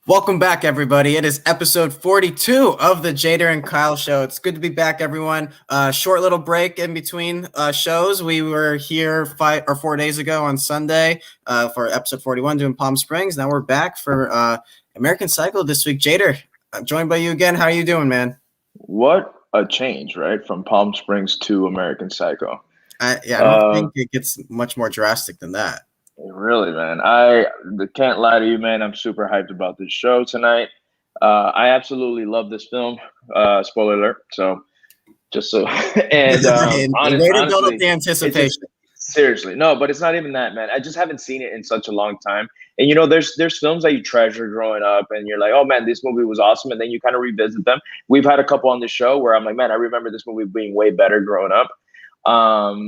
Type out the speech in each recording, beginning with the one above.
Welcome back, everybody. It is episode 42 of the Jader and Kyle show. It's good to be back, everyone. Short little break in between shows. We were here 4 days ago on Sunday for episode 41 doing Palm Springs. Now we're back for American Psycho this week. Jader, I'm joined by you again. How are you doing, man? What a change, right? From Palm Springs to American Psycho. I don't think it gets much more drastic than that. Really, man. I can't lie to you, man. I'm super hyped about this show tonight. I absolutely love this film. Spoiler alert. So, just so and Way to build up the anticipation. Seriously, no, but it's not even that, man. I just haven't seen it in such a long time. And there's films that you treasure growing up, and you're like, oh man, this movie was awesome, and then you kind of revisit them. We've had a couple on the show where I'm like, man, I remember this movie being way better growing up.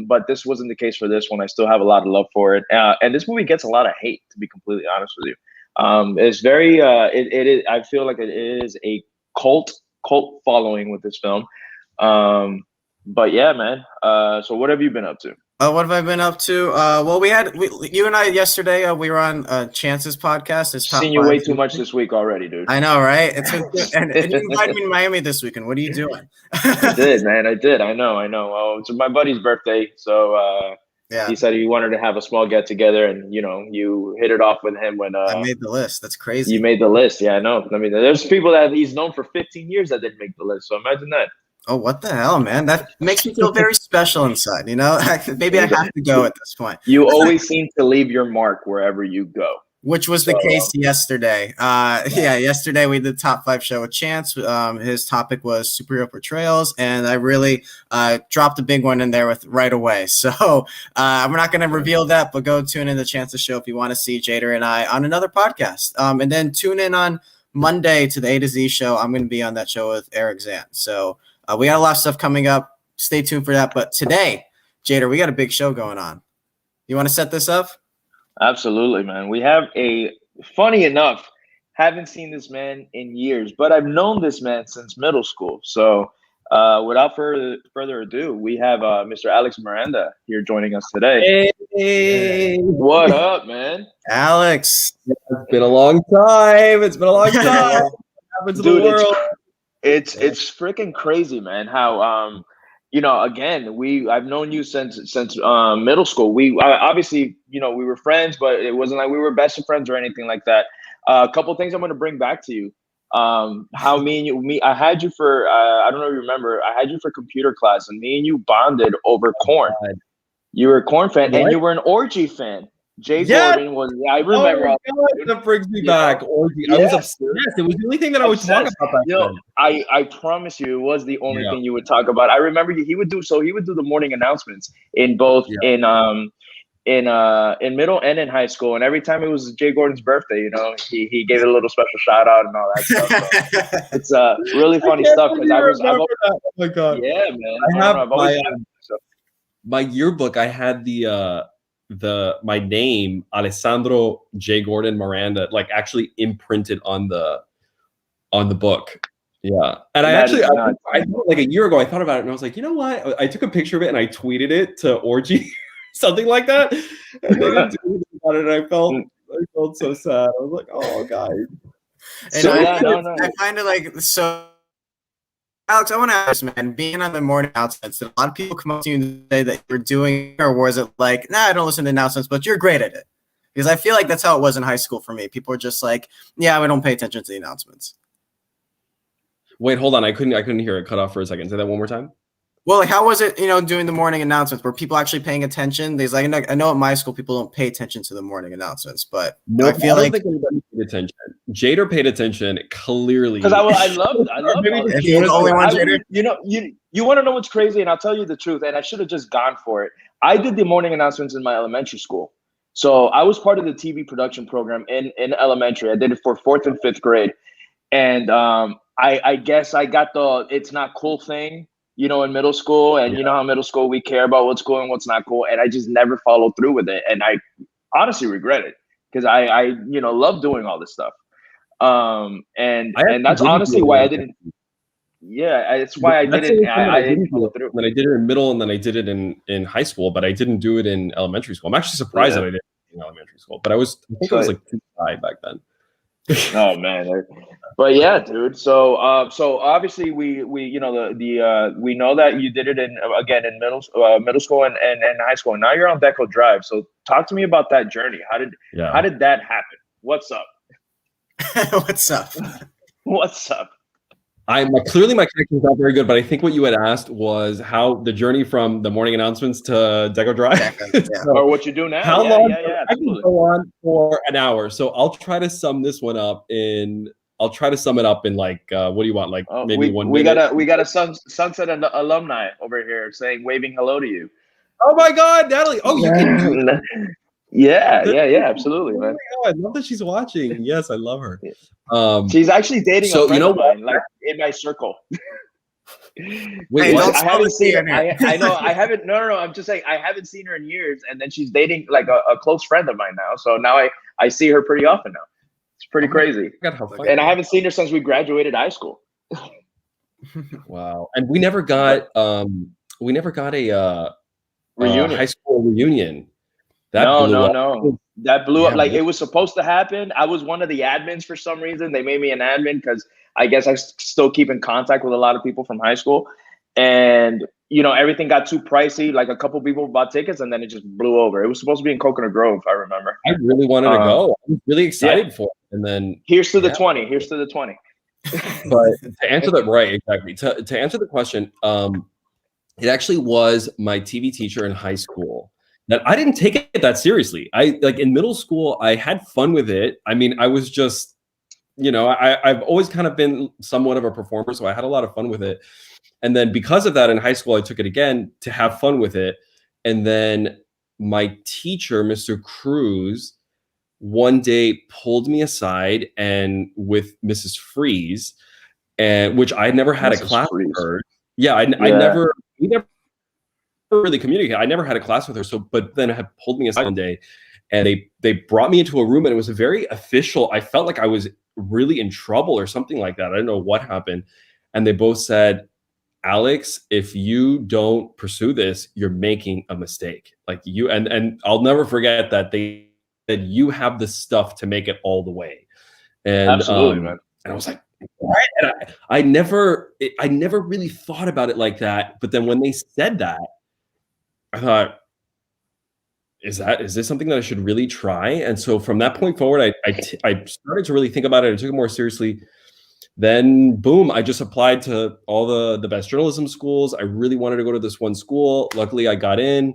But this wasn't the case for this one. I still have a lot of love for it. And this movie gets a lot of hate, to be completely honest with you. It's very, it is, I feel like it is a cult following with this film. But yeah, man. So what have you been up to? What have I been up to? Well, you and I yesterday. We were on Chance's podcast. It's seen you way too much this week already, dude. I know, right? And you invited me to Miami this weekend. What are you doing? I did, man. I did. I know. Well, it's my buddy's birthday, so yeah. He said he wanted to have a small get together, and you hit it off with him when I made the list. That's crazy. You made the list, yeah. I know. I mean, there's people that he's known for 15 years that didn't make the list. So imagine that. Oh, what the hell, man? That makes me feel very special inside, Maybe I have to go at this point. You always seem to leave your mark wherever you go. Which was the case yesterday. Yesterday we did the top 5 show with Chance. His topic was superhero portrayals, and I really dropped a big one in there right away. So we're not going to reveal that, but go tune in to Chance's show if you want to see Jader and I on another podcast. And then tune in on Monday to the A to Z show. I'm going to be on that show with Eric Zant. So we got a lot of stuff coming up. Stay tuned for that. But today, Jader, we got a big show going on. You want to set this up? Absolutely, man. We have funny enough, haven't seen this man in years, but I've known this man since middle school. So without further ado, we have Mr. Alex Miranda here joining us today. Hey. What up, man? Alex. It's been a long time. What happens in the world? It's freaking crazy, man. How again, I've known you since middle school. We obviously, we were friends, but it wasn't like we were best of friends or anything like that. A couple of things I'm going to bring back to you. How I had you for I don't know if you remember. I had you for computer class, and me and you bonded over corn. You were a corn fan, and you were an orgy fan. Gordon was. I remember. Oh God, that brings me back. Orgy. I was obsessed. It was the only thing that I would talk about back then. I promise you, it was the only thing you would talk about. I remember he would do the morning announcements in both in middle and in high school, and every time it was Jay Gordon's birthday, he gave it a little special shout out and all that stuff. So it's really funny stuff because oh my God. Yeah, man. I have my yearbook. I had my name, Alessandro J. Gordon Miranda, like actually imprinted on the book. Yeah. And I like a year ago, I thought about it and I was like, you know what? I took a picture of it and I tweeted it to Orgy, something like that. And then I tweeted about it and I felt so sad. I was like, oh, guys. And I find it like so. Alex, I want to ask, man, being on the morning announcements, did a lot of people come up to you and say that you're doing, or was it like, nah, I don't listen to announcements, but you're great at it? Because I feel like that's how it was in high school for me. People were just like, yeah, we don't pay attention to the announcements. Wait, hold on. I couldn't hear it. Cut off for a second. Say that one more time. Well, like, how was it, doing the morning announcements? Were people actually paying attention? There's like, I know at my school people don't pay attention to the morning announcents, but no, I feel like anybody paid attention. Jader paid attention clearly because I love it. He was the only one, Jader. You want to know what's crazy, and I'll tell you the truth. And I should have just gone for it. I did the morning announcements in my elementary school, so I was part of the TV production program in elementary. I did it for 4th and 5th grade, and I guess I got the it's not cool thing. In middle school, and you know how middle school we care about what's cool and what's not cool, and I just never followed through with it, and I honestly regret it because I love doing all this stuff, and that's honestly why I didn't. Yeah, it's why I didn't. I didn't follow through. Then I did it in middle, and then I did it in high school, but I didn't do it in elementary school. I'm actually surprised that I did it in elementary school, but I think I was like too shy back then. Oh man. But yeah, dude. So obviously we you know the we know that you did it in again in middle school and high school. Now you're on Deco Drive. So talk to me about that journey. How did that happen? What's up? What's up? What's up? Clearly my connection's not very good, but I think what you had asked was how the journey from the morning announcements to Deco Drive, or what you do now. How long? Yeah, I can go on for an hour, so I'll try to sum this one up in. I'll try to sum it up in like, what do you want? Like maybe 1 minute. We got a Sunset alumni over here saying waving hello to you. Oh my God, Natalie! Oh, you can do that. Yeah, absolutely, man. Oh my God, I love that she's watching. Yes, I love her. She's actually dating a friend of mine, like in my circle. Wait, I haven't seen her. I know I haven't. No. I'm just saying I haven't seen her in years, and then she's dating like a close friend of mine now. So now I see her pretty often now. It's pretty crazy. And I haven't seen her since we graduated high school. Wow. And we never got a reunion. High school reunion. No. That blew up. Like it was supposed to happen. I was one of the admins for some reason. They made me an admin because I guess I still keep in contact with a lot of people from high school. And you know, everything got too pricey. Like a couple people bought tickets and then it just blew over. It was supposed to be in Coconut Grove, I remember. I really wanted to go. I was really excited for it. And then here's to the 20. Here's to the 20. But to answer that, right, exactly. To answer the question, it actually was my TV teacher in high school that I didn't take it that seriously. I like in middle school, I had fun with it. I mean, I was just, you know, I've always kind of been somewhat of a performer, so I had a lot of fun with it. And then because of that, in high school, I took it again to have fun with it. And then my teacher, Mr. Cruz, one day pulled me aside and with Mrs. Freeze, and which I never had a class with her. Yeah, we never really communicated. I never had a class with her. So, but then had pulled me aside one day, and they brought me into a room, and it was a very official. I felt like I was really in trouble or something like that. I don't know what happened, and they both said, Alex, if you don't pursue this, you're making a mistake. Like you, and I'll never forget that they said you have the stuff to make it all the way. And absolutely, man. And I was like, what? And I never really thought about it like that. But then when they said that, I thought, is this something that I should really try? And so from that point forward, I started to really think about it. I took it more seriously. Then boom, I just applied to all the best journalism schools. I really wanted to go to this one school. Luckily I got in,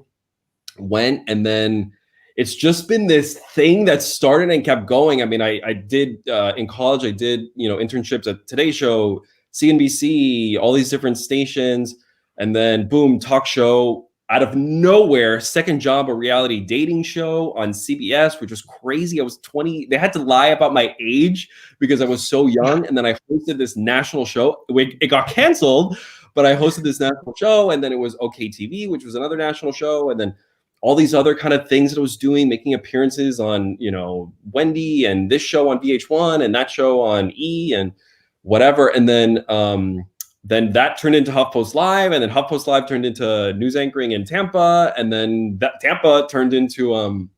went, and then it's just been this thing that started and kept going. I mean, I did in college, I did, you know, internships at Today Show, CNBC, all these different stations. And then boom, talk show out of nowhere, second job, a reality dating show on CBS, which was crazy. I was 20. They had to lie about my age because I was so young. And then I hosted this national show. It got canceled, but I hosted this national show. And then it was OK TV, which was another national show. And then all these other kind of things that I was doing, making appearances on, you know, Wendy and this show on VH1 and that show on E and whatever. And then that turned into HuffPost Live, and then HuffPost Live turned into news anchoring in Tampa, and then that Tampa turned into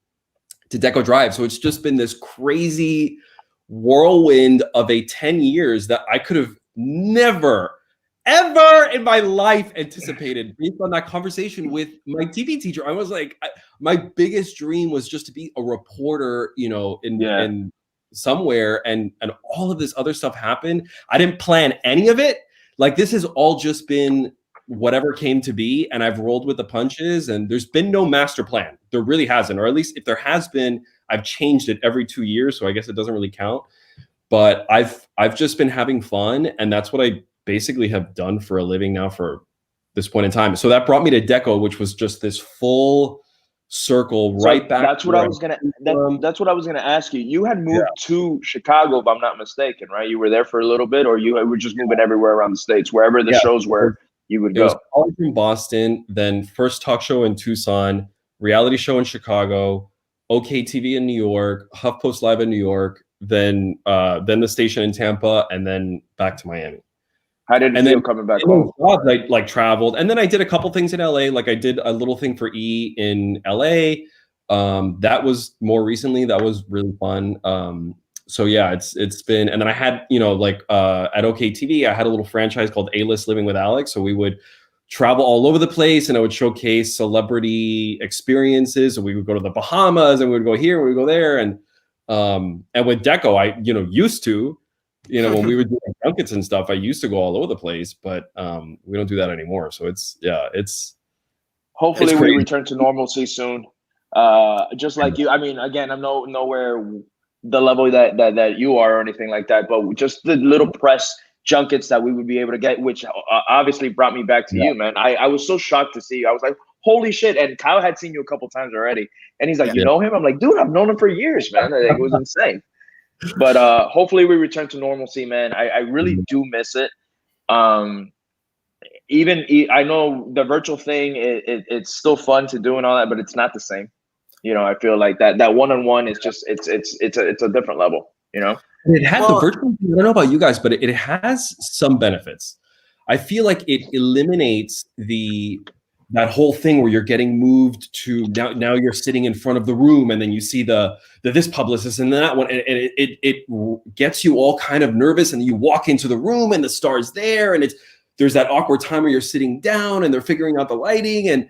to Deco Drive. So it's just been this crazy whirlwind of a 10 years that I could have never, ever in my life anticipated based on that conversation with my TV teacher. I was like, my biggest dream was just to be a reporter, you know, in somewhere, and all of this other stuff happened. I didn't plan any of it. Like this has all just been whatever came to be, and I've rolled with the punches, and there's been no master plan. There really hasn't, or at least if there has been, I've changed it every 2 years. So I guess it doesn't really count, but I've just been having fun. And that's what I basically have done for a living now for this point in time. So that brought me to Deco, which was just this full circle right back. That's what I was gonna ask you. You had moved to Chicago, if I'm not mistaken, right? You were there for a little bit, or you were just moving everywhere around the States, wherever the shows were, you would go. Was college in Boston, then first talk show in Tucson, reality show in Chicago, OK TV in New York, HuffPost Live in New York, then the station in Tampa, and then back to Miami. How did it feel coming back home? I like traveled, and then I did a couple things in LA. Like I did a little thing for E in LA. That was more recently. That was really fun. So yeah, it's been, and then I had, like at OKTV, I had a little franchise called A-List Living with Alex. So we would travel all over the place, and I would showcase celebrity experiences. And we would go to the Bahamas, and we would go here, we would go there, and with Deco, I used to, when we were doing junkets and stuff, I used to go all over the place, but we don't do that anymore. So it's hopefully we return to normalcy soon. Just like you, I mean, again, I'm nowhere the level that you are or anything like that, but just the little press junkets that we would be able to get, which obviously brought me back to you, man. I was so shocked to see you. I was like, holy shit. And Kyle had seen you a couple times already, and he's like, you know him? I'm like, dude, I've known him for years, man. It was insane. But hopefully we return to normalcy, man. I really do miss it. Even I know the virtual thing, it's still fun to do and all that, but it's not the same. I feel like that one-on-one is just it's a different level. It has the virtual. I don't know about you guys, but it has some benefits. I feel like it eliminates that whole thing where you're getting moved to now you're sitting in front of the room, and then you see the this publicist and that one, and it gets you all kind of nervous, and you walk into the room and the star's there, and there's that awkward time where you're sitting down and they're figuring out the lighting, and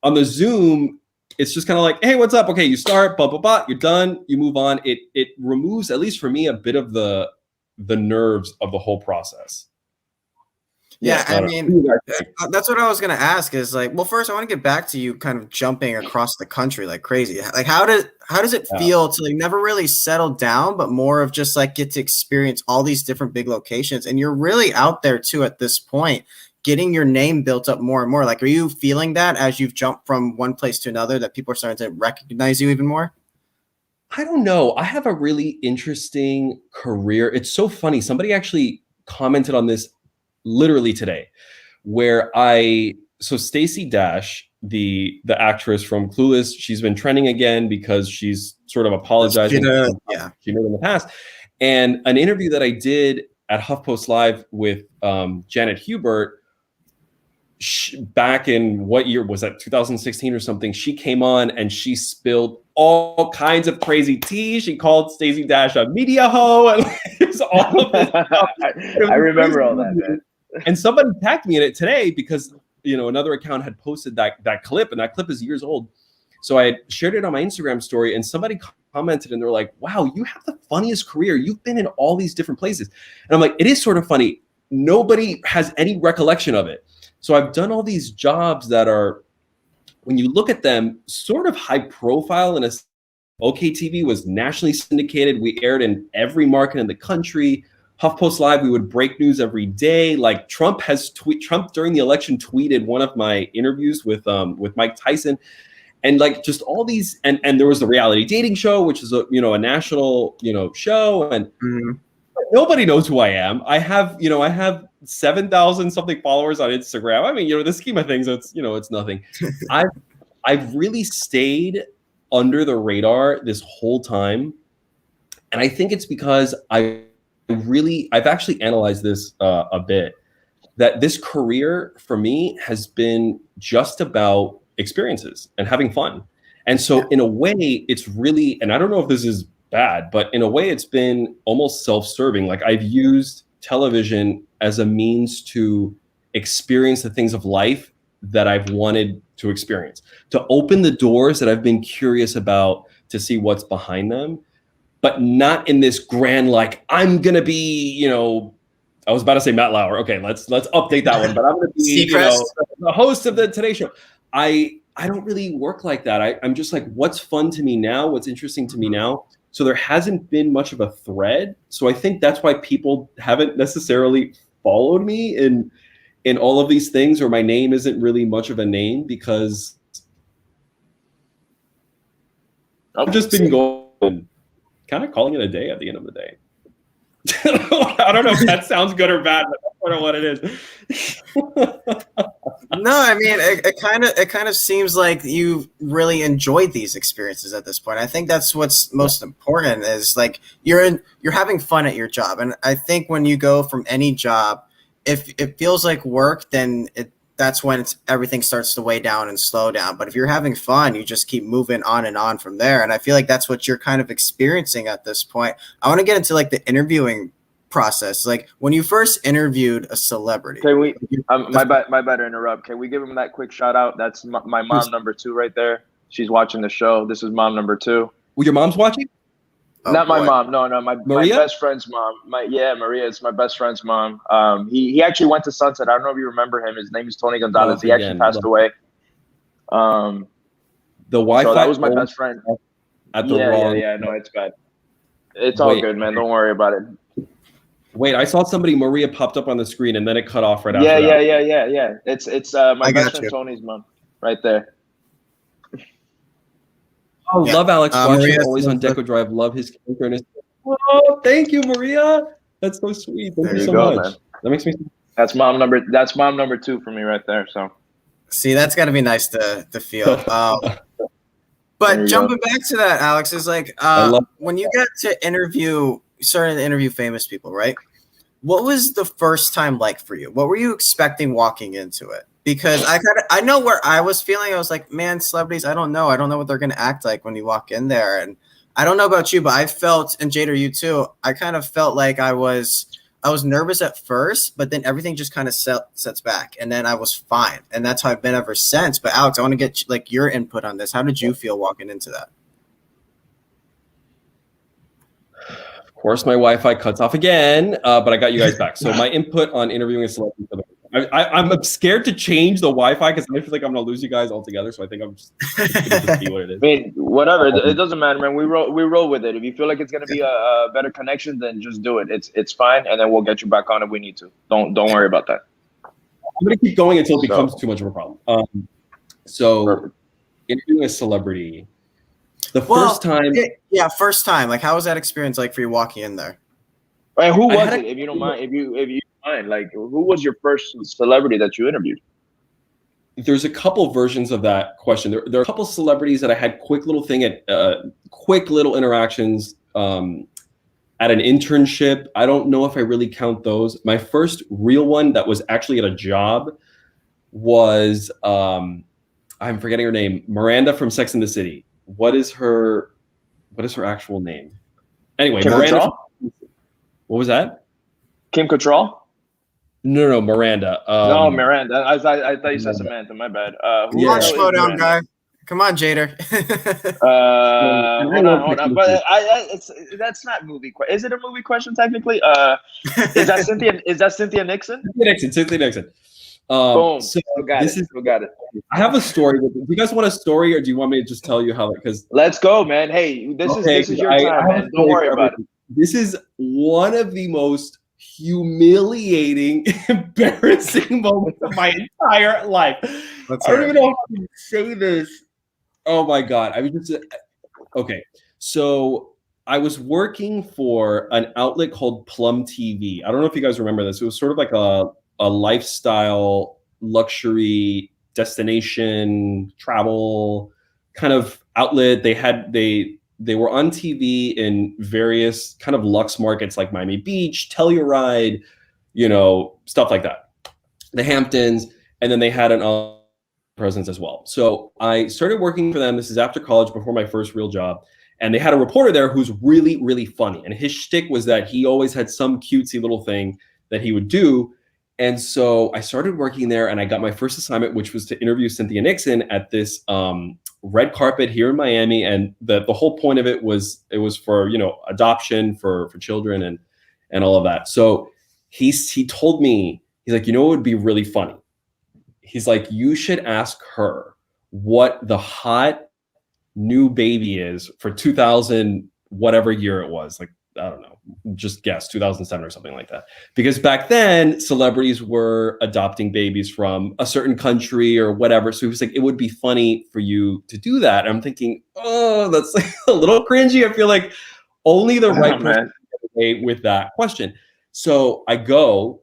on the Zoom, it's just kind of like, hey, what's up? Okay, you start, blah, blah, blah, you're done, you move on. It removes, at least for me, a bit of the nerves of the whole process. Yeah, I mean, that's what I was going to ask is like, well, first I want to get back to you kind of jumping across the country like crazy. Like, how does it feel to like never really settle down, but more of just like get to experience all these different big locations? And you're really out there too at this point, getting your name built up more and more. Like, are you feeling that as you've jumped from one place to another, that people are starting to recognize you even more? I don't know. I have a really interesting career. It's so funny. Somebody actually commented on this literally today, where so Stacey Dash, the actress from Clueless, she's been trending again because she's sort of apologizing. She made in the past. And an interview that I did at HuffPost Live with Janet Hubert, back in what year was that, 2016 or something, she came on and she spilled all kinds of crazy tea. She called Stacey Dash a media hoe, and it's all of this stuff. I remember all that, man. And somebody tagged me in it today because another account had posted that clip, and that clip is years old. So I had shared it on my Instagram story, and somebody commented, and they're like, wow, you have the funniest career. You've been in all these different places. And I'm like, it is sort of funny. Nobody has any recollection of it. So I've done all these jobs that are, when you look at them, sort of high profile. And OKTV was nationally syndicated. We aired in every market in the country. HuffPost Live, we would break news every day. Like Trump during the election tweeted one of my interviews with Mike Tyson, and like just all these, and there was the reality dating show, which is a national show, and nobody knows who I am. I have 7,000 something followers on Instagram. I mean, the scheme of things, it's nothing. I've really stayed under the radar this whole time, and I think it's because I've actually analyzed this a bit, that this career for me has been just about experiences and having fun. And so in a way, it's really, and I don't know if this is bad, but in a way it's been almost self-serving. Like I've used television as a means to experience the things of life that I've wanted to experience, to open the doors that I've been curious about, to see what's behind them, but not in this grand, like, I'm going to be, I was about to say Matt Lauer. Okay, let's update that one, but I'm going to be the host of the Today Show. I don't really work like that. I'm just like, what's fun to me now? What's interesting to me now? So there hasn't been much of a thread. So I think that's why people haven't necessarily followed me in all of these things, or my name isn't really much of a name, because I've just been going, kind of calling it a day at the end of the day. I don't know if that sounds good or bad, but that's sort of what it is. No, I mean, it kind of seems like you really enjoyed these experiences at this point. I think that's what's most important, is like you're having fun at your job. And I think when you go from any job, if it feels like work, then that's when everything starts to weigh down and slow down. But if you're having fun, you just keep moving on and on from there. And I feel like that's what you're kind of experiencing at this point. I want to get into like the interviewing process. Like when you first interviewed a celebrity. Can we? My bad to interrupt. Can we give him that quick shout out? That's my mom number 2 right there. She's watching the show. This is mom number 2. Well, your mom's watching? Oh, Not my mom. No, my best friend's mom. Maria is my best friend's mom. He actually went to Sunset. I don't know if you remember him. His name is Tony Gonzalez. He actually passed away. The Wi-Fi. So that was my best friend. At the wrong. Yeah. No, it's bad. It's all good, man. Don't worry about it. Wait, I saw somebody. Maria popped up on the screen, and then it cut off right after. Yeah. It's my best friend Tony's mom, right there. Oh, yeah. Love Alex watching, always on Deco Drive. Love his character and his. Oh, thank you, Maria. That's so sweet. Thank you so much. Man. That makes me. That's mom number 2 for me right there. So, see, that's got to be nice to feel. But jumping back to that, Alex, is like when you get to interview, starting to interview famous people, right? What was the first time like for you? What were you expecting walking into it? Because I know where I was feeling. I was like, man, celebrities, I don't know what they're going to act like when you walk in there. And I don't know about you, but I felt, and Jader, you too, I kind of felt like I was nervous at first, but then everything just kind of sets back, and then I was fine. And that's how I've been ever since. But Alex, I want to get like your input on this. How did you feel walking into that? Of course, my Wi-Fi cuts off again, but I got you guys back. So my input on interviewing a celebrity. I'm scared to change the Wi-Fi because I feel like I'm going to lose you guys altogether. So I think I'm just going to see what it is. I mean, whatever. It doesn't matter, man. We roll with it. If you feel like it's going to be a better connection, then just do it. It's fine, and then we'll get you back on if we need to. Don't worry about that. I'm going to keep going until it becomes too much of a problem. So interviewing a celebrity, first time. Yeah, first time. Like, how was that experience like for you walking in there? And who was it? If you don't mind, if you mind, like, who was your first celebrity that you interviewed? There's a couple versions of that question. There are a couple celebrities that I had quick little interactions at an internship. I don't know if I really count those. My first real one that was actually at a job was I'm forgetting her name, Miranda from Sex and the City. What is her actual name? Anyway, Kim Miranda. Cattrall? What was that? Kim Cattrall? No, Miranda. No, Miranda. I thought you said Samantha. My bad. Slow down, guy. Come on, Jader. Hold on. But that's not movie. Is it a movie question technically? Is that Cynthia? Is that Cynthia Nixon? Cynthia Nixon. Boom. So we got it. I have a story. Do you guys want a story, or do you want me to just tell you how? Because let's go, man. Hey, this is your time, man. Don't worry about it. This is one of the most humiliating, embarrassing moments of my entire life. I don't even know how to say this. Oh my God. I was just okay. So I was working for an outlet called Plum TV. I don't know if you guys remember this. It was sort of like a lifestyle, luxury, destination, travel kind of outlet. They were on TV in various kind of luxe markets like Miami Beach, Telluride, stuff like that. The Hamptons, and then they had an presence as well. So I started working for them. This is after college, before my first real job. And they had a reporter there who's really, really funny. And his shtick was that he always had some cutesy little thing that he would do. And so I started working there, and I got my first assignment, which was to interview Cynthia Nixon at this red carpet here in Miami. And the whole point of it was for, adoption for children and all of that. So he told me, he's like, it would be really funny. He's like, you should ask her what the hot new baby is for 2000, whatever year it was. Like, I don't know, just guess 2007 or something like that. Because back then celebrities were adopting babies from a certain country or whatever. So he was like, it would be funny for you to do that. And I'm thinking, oh, that's like a little cringy. I feel like only the right person with that question. So I go,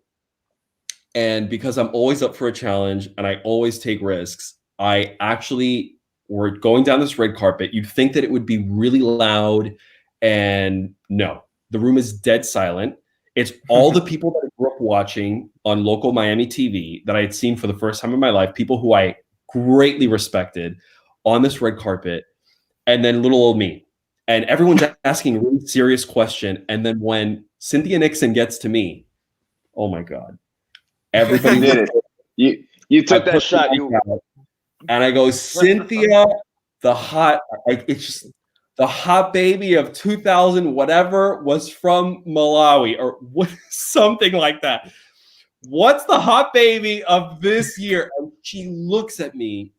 and because I'm always up for a challenge and I always take risks, we're going down this red carpet. You'd think that it would be really loud. And no, the room is dead silent. It's all the people that I grew up watching on local Miami TV that I had seen for the first time in my life, people who I greatly respected on this red carpet, and then little old me. And everyone's asking a really serious question. And then when Cynthia Nixon gets to me, oh my God. Everybody did it. You took that shot. And I go, Cynthia, it's just the hot baby of 2000, whatever, was from Malawi or what, something like that. What's the hot baby of this year? And she looks at me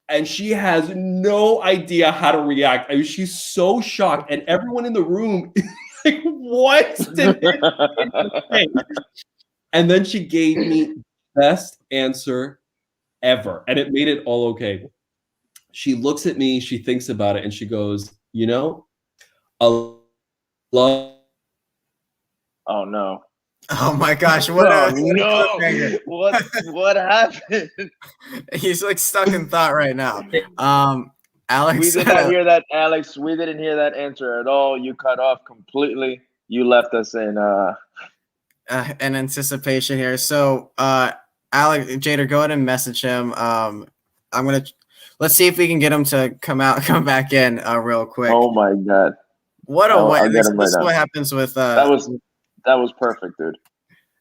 and she has no idea how to react. I mean, she's so shocked. And everyone in the room is like, what did this say? And then she gave me best answer ever. And it made it all okay. She looks at me, she thinks about it, and she goes, you know, a love. Oh no. Oh my gosh! What happened? He's like stuck in thought right now. Alex, we did not hear that, Alex. We didn't hear that answer at all. You cut off completely. You left us in an anticipation here. So, Alex, Jader, go ahead and message him. Let's see if we can get him to come back in real quick. Oh my God! What a way! This is what happens with That was perfect, dude.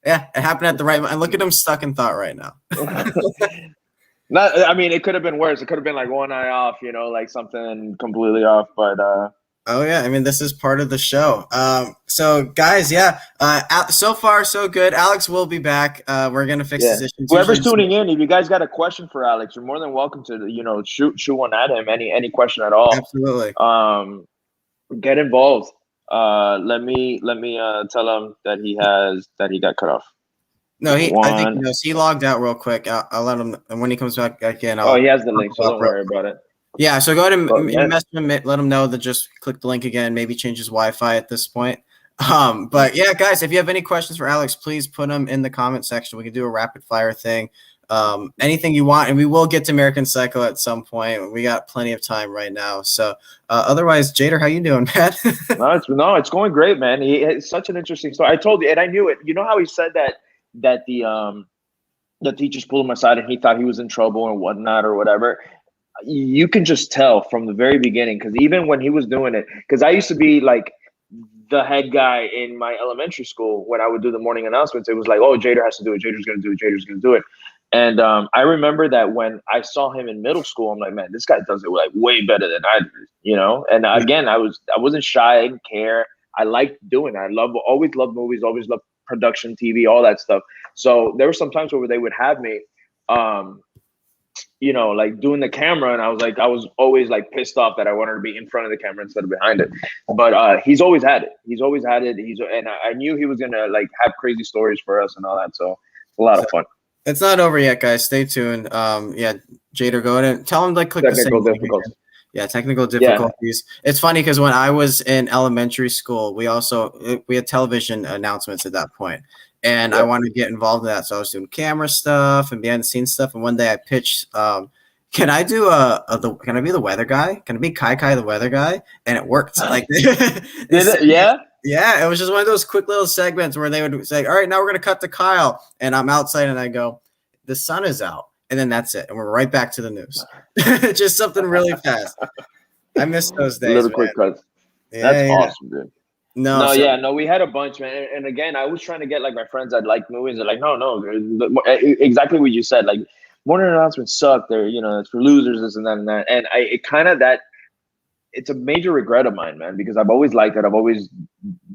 Yeah, it happened at the right moment. And look at him stuck in thought right now. I mean, it could have been worse. It could have been like one eye off, like something completely off. But oh yeah, I mean, this is part of the show. So guys, yeah, so far so good. Alex will be back. We're gonna fix this issue. Whoever's tuning in, if you guys got a question for Alex, you're more than welcome to shoot one at him. Any question at all. Absolutely. Get involved. Let me tell him that he got cut off. No, I think he knows. He logged out real quick. I'll let him, and when he comes back again, he has the link, so don't worry about it. Yeah, so go ahead and message him, let him know that just click the link again, maybe change his Wi-Fi at this point. But yeah, guys, if you have any questions for Alex, please put them in the comment section. We can do a rapid fire thing. Anything you want, and we will get to American Psycho at some point. We got plenty of time right now. So otherwise, Jader, how you doing, man? No, it's going great, man. It's such an interesting story. I told you, and I knew it. You know how he said that the teachers pulled him aside and he thought he was in trouble and whatnot or whatever. You can just tell from the very beginning, because even when he was doing it, because I used to be like the head guy in my elementary school when I would do the morning announcements. It was like, oh, Jader has to do it. Jader's going to do it. Jader's going to do it. And I remember that when I saw him in middle school, I'm like, man, this guy does it like way better than I do, And again, I wasn't shy. I didn't care. I liked doing it. Always loved movies, always loved production, TV, all that stuff. So there were some times where they would have me, like doing the camera, and I was always like pissed off that I wanted to be in front of the camera instead of behind it. But he's always had it. And I knew he was gonna like have crazy stories for us and all that. So a lot of fun. It's not over yet, guys. Stay tuned. Yeah, Jader, go ahead and tell him to click technical the difficulties. Yeah, technical difficulties. Yeah. It's funny because when I was in elementary school, we had television announcements at that point, and I wanted to get involved in that. So I was doing camera stuff and behind the scenes stuff. And one day I pitched, can I be the weather guy? Can I be Kai the weather guy? And it worked. Like, Yeah. Yeah, it was just one of those quick little segments where they would say, all right, now we're going to cut to Kyle. And I'm outside and I go, the sun is out. And then that's it. And we're right back to the news. Just something really fast. I miss those days. Little quick cuts. Yeah, that's awesome, dude. No, we had a bunch, man. And again, I was trying to get like my friends that like movies. They're like, no, exactly what you said. Like, morning announcements suck. They're, it's for losers, this and that and that. And it's a major regret of mine, man, because I've always liked it. I've always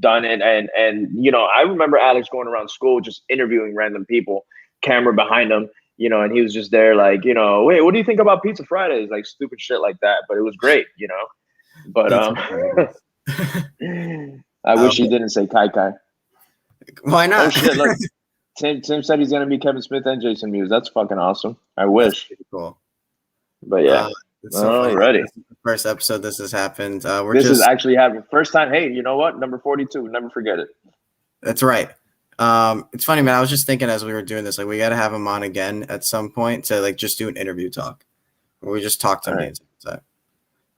done it. And I remember Alex going around school just interviewing random people, camera behind him, and he was just there like, wait, what do you think about Pizza Fridays? Like stupid shit like that. But it was great, But I wish he didn't say Kai. Why not? Oh shit, look. Tim said he's gonna be Kevin Smith and Jason Mewes. That's fucking awesome. I wish. Cool. But yeah. Alrighty. This is the first episode this has happened. This is actually happening. First time. Hey, you know what? Number 42. Never forget it. That's right. It's funny, man. I was just thinking as we were doing this, like we got to have him on again at some point to like just do an interview talk where we just talk to him. Right. The time.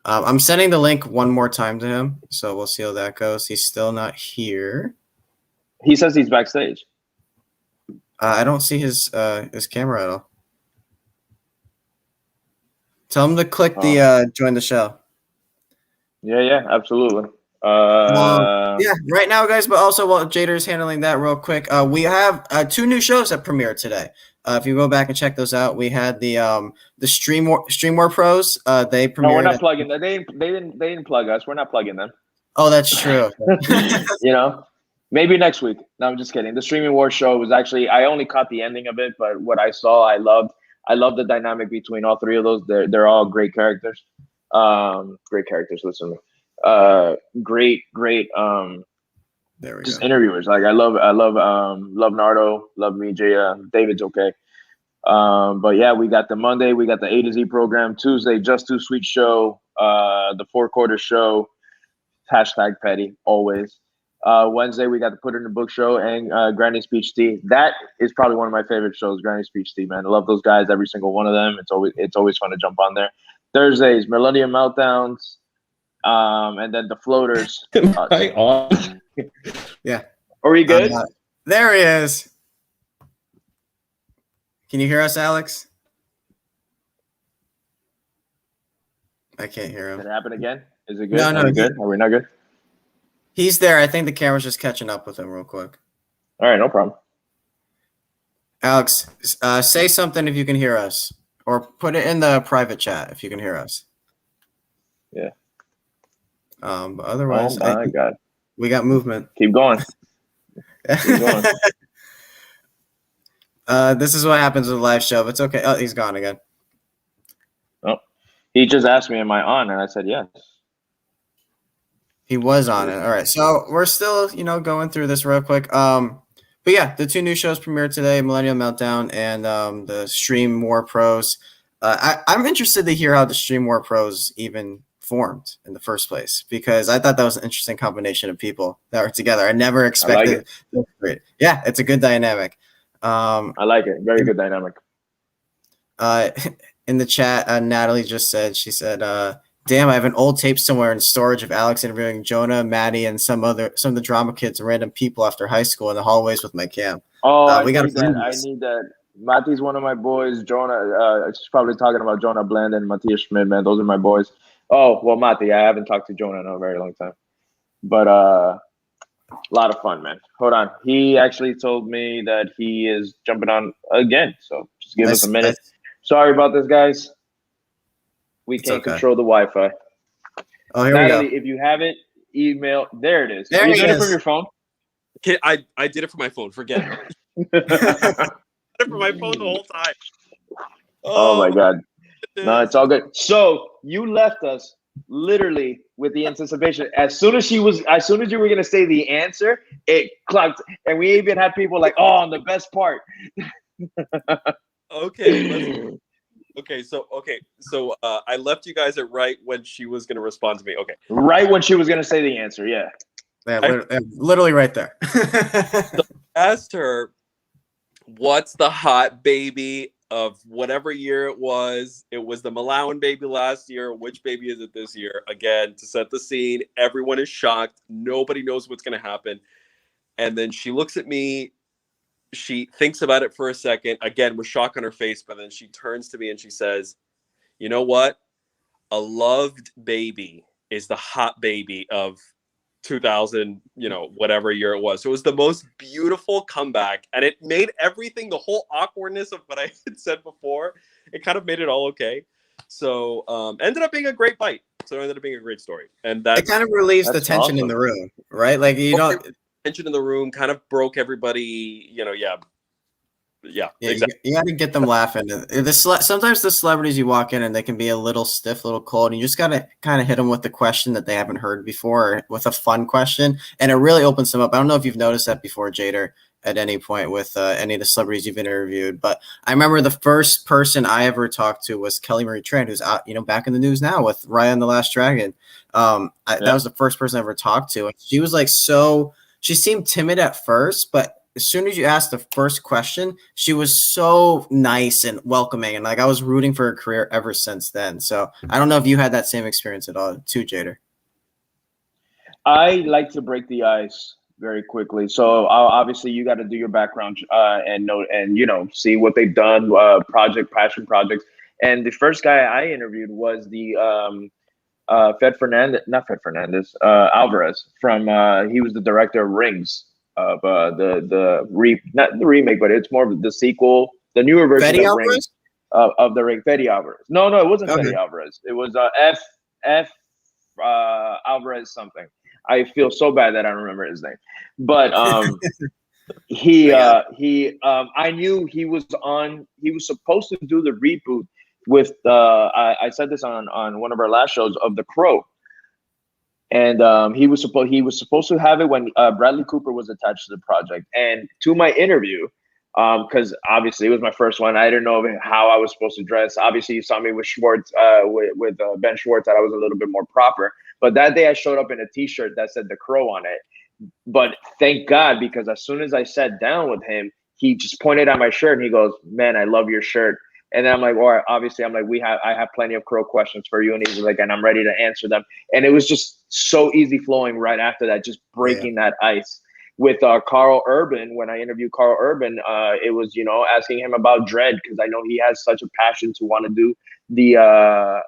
I'm sending the link one more time to him, so we'll see how that goes. He's still not here. He says he's backstage. I don't see his camera at all. Tell him to click the join the show. Yeah, absolutely. Yeah, right now, guys. But also, while Jader's handling that real quick, we have 2 new shows that premiered today. If you go back and check those out, we had the Stream War Pros. They premiered. No, we're not plugging them. They didn't plug us. We're not plugging them. Oh, that's true. You know, maybe next week. No, I'm just kidding. The Streaming War show was actually, I only caught the ending of it, but what I saw, I loved. I love the dynamic between all 3 of those. They're all great characters. Great characters. Listen, great. There we just go. interviewers. Like I love Nardo, love me, David's okay. But yeah, we got the Monday, we got the A to Z program. Tuesday, Just Too Sweet show. The 4-quarter show. #petty always. Wednesday, we got the Put in the Book show and Granny Speech Tea. That is probably one of my favorite shows, Granny Speech Tea, man. I love those guys, every single one of them. It's always fun to jump on there. Thursdays, Millennium Meltdowns, and then the Floaters. Right on. Yeah. Are we good? There he is. Can you hear us, Alex? I can't hear him. Did it happen again? Is it good? No, Are we good? Are we not good? He's there. I think the camera's just catching up with him real quick. All right, no problem. Alex, say something if you can hear us, or put it in the private chat if you can hear us. Yeah. But otherwise, oh my God, we got movement. Keep going. Keep going. This is what happens with a live show. But it's okay. Oh, he's gone again. Oh, he just asked me, "Am I on?" And I said yes. He was on it. All right. So we're still, going through this real quick. But yeah, the 2 new shows premiered today, Millennium Meltdown and the Stream War Pros. I'm interested to hear how the Stream War Pros even formed in the first place, because I thought that was an interesting combination of people that were together. I never expected. Yeah, it's a good dynamic. I like it. Very good dynamic. In the chat, Natalie just said, she said, damn, I have an old tape somewhere in storage of Alex interviewing Jonah, Maddie, and some of the drama kids and random people after high school in the hallways with my cam. Oh, we got I need that. Matty's one of my boys. Jonah, she's probably talking about Jonah Bland and Matthias Schmidt, man. Those are my boys. Oh, well, Matty, I haven't talked to Jonah in a very long time. But a lot of fun, man. Hold on. He actually told me that he is jumping on again. So just give us a minute. Sorry about this, guys. We can't control the Wi-Fi. Oh, here Natalie, we go. If you have it, email. There it is. There Are you doing it it from your phone? I did it from my phone. Forget it. I did it from my phone the whole time. Oh my God. No, it's all good. So you left us literally with the anticipation. As soon as you were gonna say the answer, it clocked, and we even had people like, "Oh, on the best part." Okay. So I left you guys at right when she was gonna respond to me. Okay. Right when she was gonna say the answer. Yeah. Yeah, literally right there. So I asked her, "What's the hot baby of whatever year it was? It was the Malawan baby last year. Which baby is it this year?" Again, to set the scene, everyone is shocked. Nobody knows what's going to happen. And then she looks at me. She thinks about it for a second, again, with shock on her face. But then she turns to me and she says, "You know what? A loved baby is the hot baby of 2000, whatever year it was." So it was the most beautiful comeback, and it made everything, the whole awkwardness of what I had said before, it kind of made it all okay. So ended up being a great bite. So it ended up being a great story, and that it kind of relieves the tension in the room, right? Like tension in the room kind of broke everybody. Exactly. You got to get them laughing. Sometimes the celebrities you walk in and they can be a little stiff, a little cold, and you just got to kind of hit them with the question that they haven't heard before, or with a fun question, and it really opens them up. I don't know if you've noticed that before, Jader, at any point with any of the celebrities you've interviewed, but I remember the first person I ever talked to was Kelly Marie Tran, who's out, back in the news now with Raya and the Last Dragon. That was the first person I ever talked to, and she was like she seemed timid at first, but as soon as you asked the first question, she was so nice and welcoming, and like I was rooting for her career ever since then. So I don't know if you had that same experience at all too, Jader. I like to break the ice very quickly. So obviously you got to do your background and know and see what they've done, passion projects. And the first guy I interviewed was the Fed Fernandez, Alvarez from he was the director of Rings of not the remake, but it's more of the sequel, the newer version Fetty of Alvarez? Rings of the Ring. Fetty Alvarez. No, it wasn't Okay. Fetty Alvarez. It was F Alvarez something. I feel so bad that I don't remember his name, but I knew he was supposed to do the reboot with I said this on one of our last shows of The Crow, and he was supposed to have it when Bradley Cooper was attached to the project. And to my interview, because obviously it was my first one, I didn't know how I was supposed to dress. Obviously, you saw me with Schwartz, with Ben Schwartz, that I was a little bit more proper. But that day, I showed up in a T-shirt that said The Crow on it. But thank God, because as soon as I sat down with him, he just pointed at my shirt and he goes, "Man, I love your shirt." And then I'm like, "All right." Obviously, I'm like, I have plenty of Crow questions for you, and he's like, "And I'm ready to answer them." And it was just so easy flowing right after that, just breaking that ice. With Carl Urban, when I interviewed Carl Urban, it was asking him about Dread, because I know he has such a passion to want to do the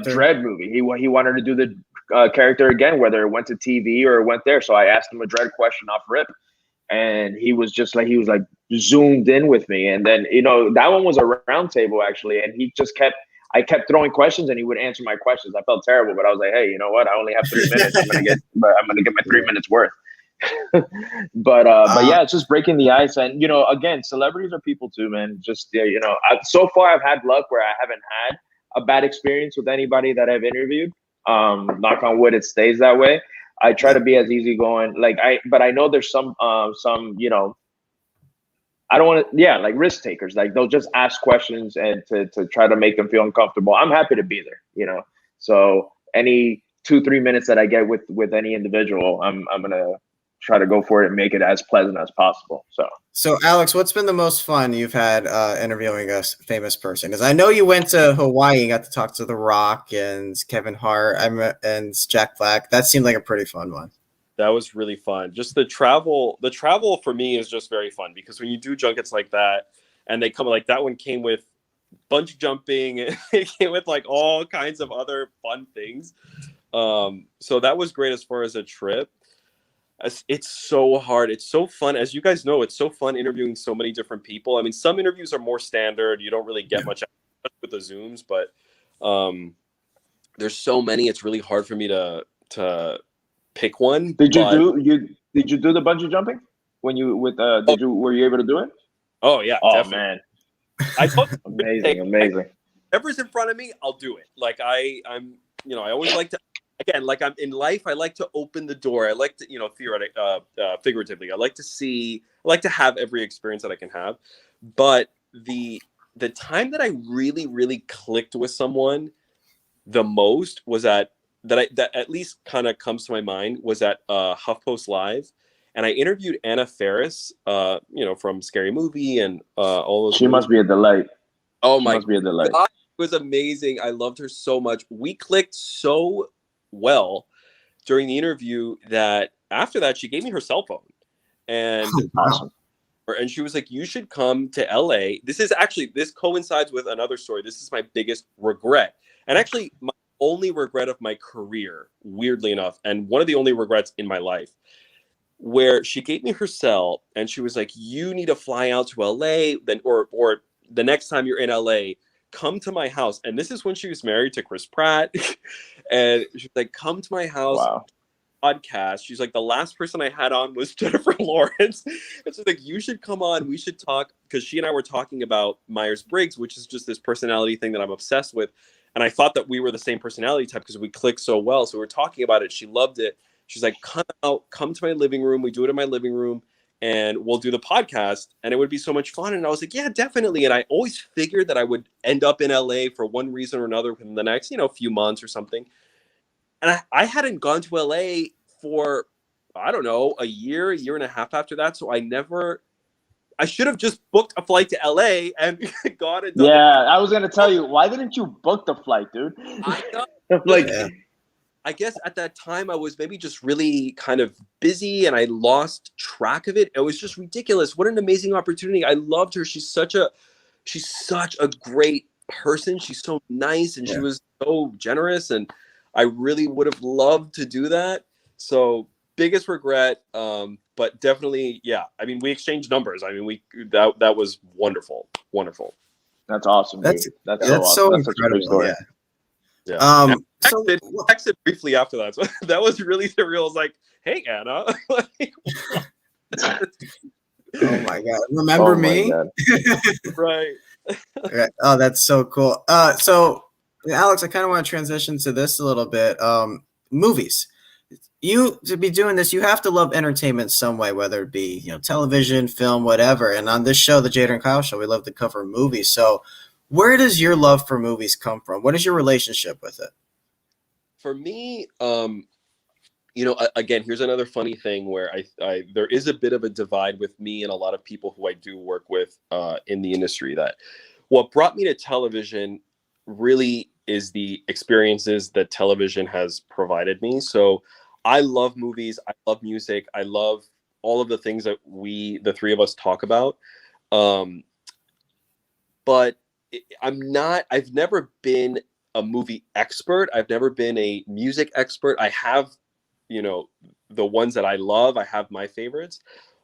Dread movie. He wanted to do the character again, whether it went to TV or it went there. So I asked him a Dread question off rip, and he was like zoomed in with me. And then that one was a round table actually, and I kept throwing questions and he would answer my questions. I felt terrible, but I was like, hey, you know what? I only have 3 minutes. I'm gonna get my 3 minutes worth. but yeah, it's just breaking the ice. And again, celebrities are people too, man. Just so far I've had luck where I haven't had a bad experience with anybody that I've interviewed. Knock on wood, it stays that way. I try to be as easygoing, but I know there's some I don't want to, like risk takers. Like they'll just ask questions and to try to make them feel uncomfortable. I'm happy to be there, So any 2-3 minutes that I get with any individual, I'm gonna try to go for it and make it as pleasant as possible. So Alex, what's been the most fun you've had interviewing a famous person? Because I know you went to Hawaii and got to talk to The Rock and Kevin Hart and Jack Black. That seemed like a pretty fun one. That was really fun. Just the travel for me is just very fun, because when you do junkets like that and they come, like that one came with bungee jumping, it came with like all kinds of other fun things. So that was great as far as a trip. It's so hard. It's so fun. As you guys know, it's so fun interviewing so many different people. I mean, some interviews are more standard. You don't really get much with the Zooms, but there's so many. It's really hard for me to pick one. Did you do the bungee jumping when you were you able to do it? Oh yeah. Oh definitely. man. I thought amazing. Whatever's in front of me, I'll do it. Like I'm I always like to, again, like I'm in life, I like to open the door. I like to, figuratively, I like to have every experience that I can have. But the time that I really, really clicked with someone the most was that at least kind of comes to my mind was at HuffPost Live, and I interviewed Anna Faris, from Scary Movie and all those. She must be a delight. Oh she my must be a delight. God, it was amazing. I loved her so much. We clicked so well during the interview that after that she gave me her cell phone, and awesome. And she was like, "You should come to LA." This coincides with another story. This is my biggest regret, and actually my only regret of my career, weirdly enough, and one of the only regrets in my life, where she gave me her cell and she was like, "You need to fly out to LA, then or the next time you're in LA, come to my house." And this is when she was married to Chris Pratt. And she's like, "Come to my house." Wow. Podcast. She's like, "The last person I had on was Jennifer Lawrence." And she's like, "You should come on. We should talk." Because she and I were talking about Myers-Briggs, which is just this personality thing that I'm obsessed with. And I thought that we were the same personality type because we clicked so well. So we were talking about it. She loved it. She's like, "Come out, come to my living room. We do it in my living room and we'll do the podcast. And it would be so much fun." And I was like, "Yeah, definitely." And I always figured that I would end up in LA for one reason or another within the next, few months or something. And I hadn't gone to LA for, I don't know, a year and a half after that. So I should have just booked a flight to LA and gone and done I was going to tell you, why didn't you book the flight, dude? I know. Like, I guess at that time I was maybe just really kind of busy and I lost track of it. It was just ridiculous. What an amazing opportunity. I loved her. She's such a great person. She's so nice and she was so generous, and I really would have loved to do that. So biggest regret, but definitely, yeah. I mean, we exchanged numbers. I mean, that was wonderful. That's awesome. That's dude. that's so awesome. so That's such a great incredible. story. Yeah. So Texted briefly after that. So that was really surreal. I was like, "Hey, Anna." oh my God! Remember me? God. Right. Right. Oh, that's so cool. So Alex, I kind of want to transition to this a little bit. Movies. You to be doing this, you have to love entertainment some way, whether it be television, film, whatever. And on this show, the Jader and Kyle Show, we love to cover movies. So, where does your love for movies come from? What is your relationship with it? For me, again, here's another funny thing where I there is a bit of a divide with me and a lot of people who I do work with in the industry. That what brought me to television really is the experiences that television has provided me. So I love movies. I love music. I love all of the things that the three of us talk about. But I've never been a movie expert. I've never been a music expert. I have, the ones that I love. I have my favorites.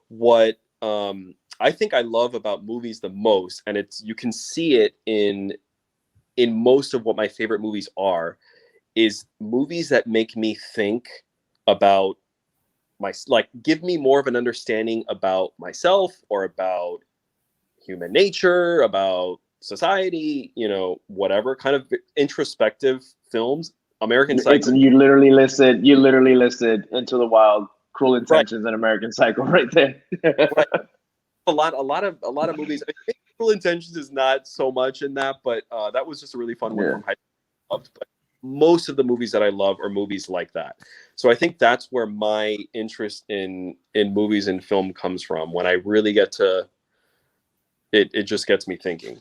What I think I love about movies the most, and you can see it in most of what my favorite movies are, is movies that make me think about give me more of an understanding about myself or about human nature, about society, whatever kind of introspective films. American Psycho. You literally listed Into the Wild, Cruel Intentions, and American Psycho right there. Right. A lot of movies. I think Cruel Intentions is not so much in that, but that was just a really fun one from high school. But most of the movies that I love are movies like that. So I think that's where my interest in movies and film comes from. When I really get to it just gets me thinking.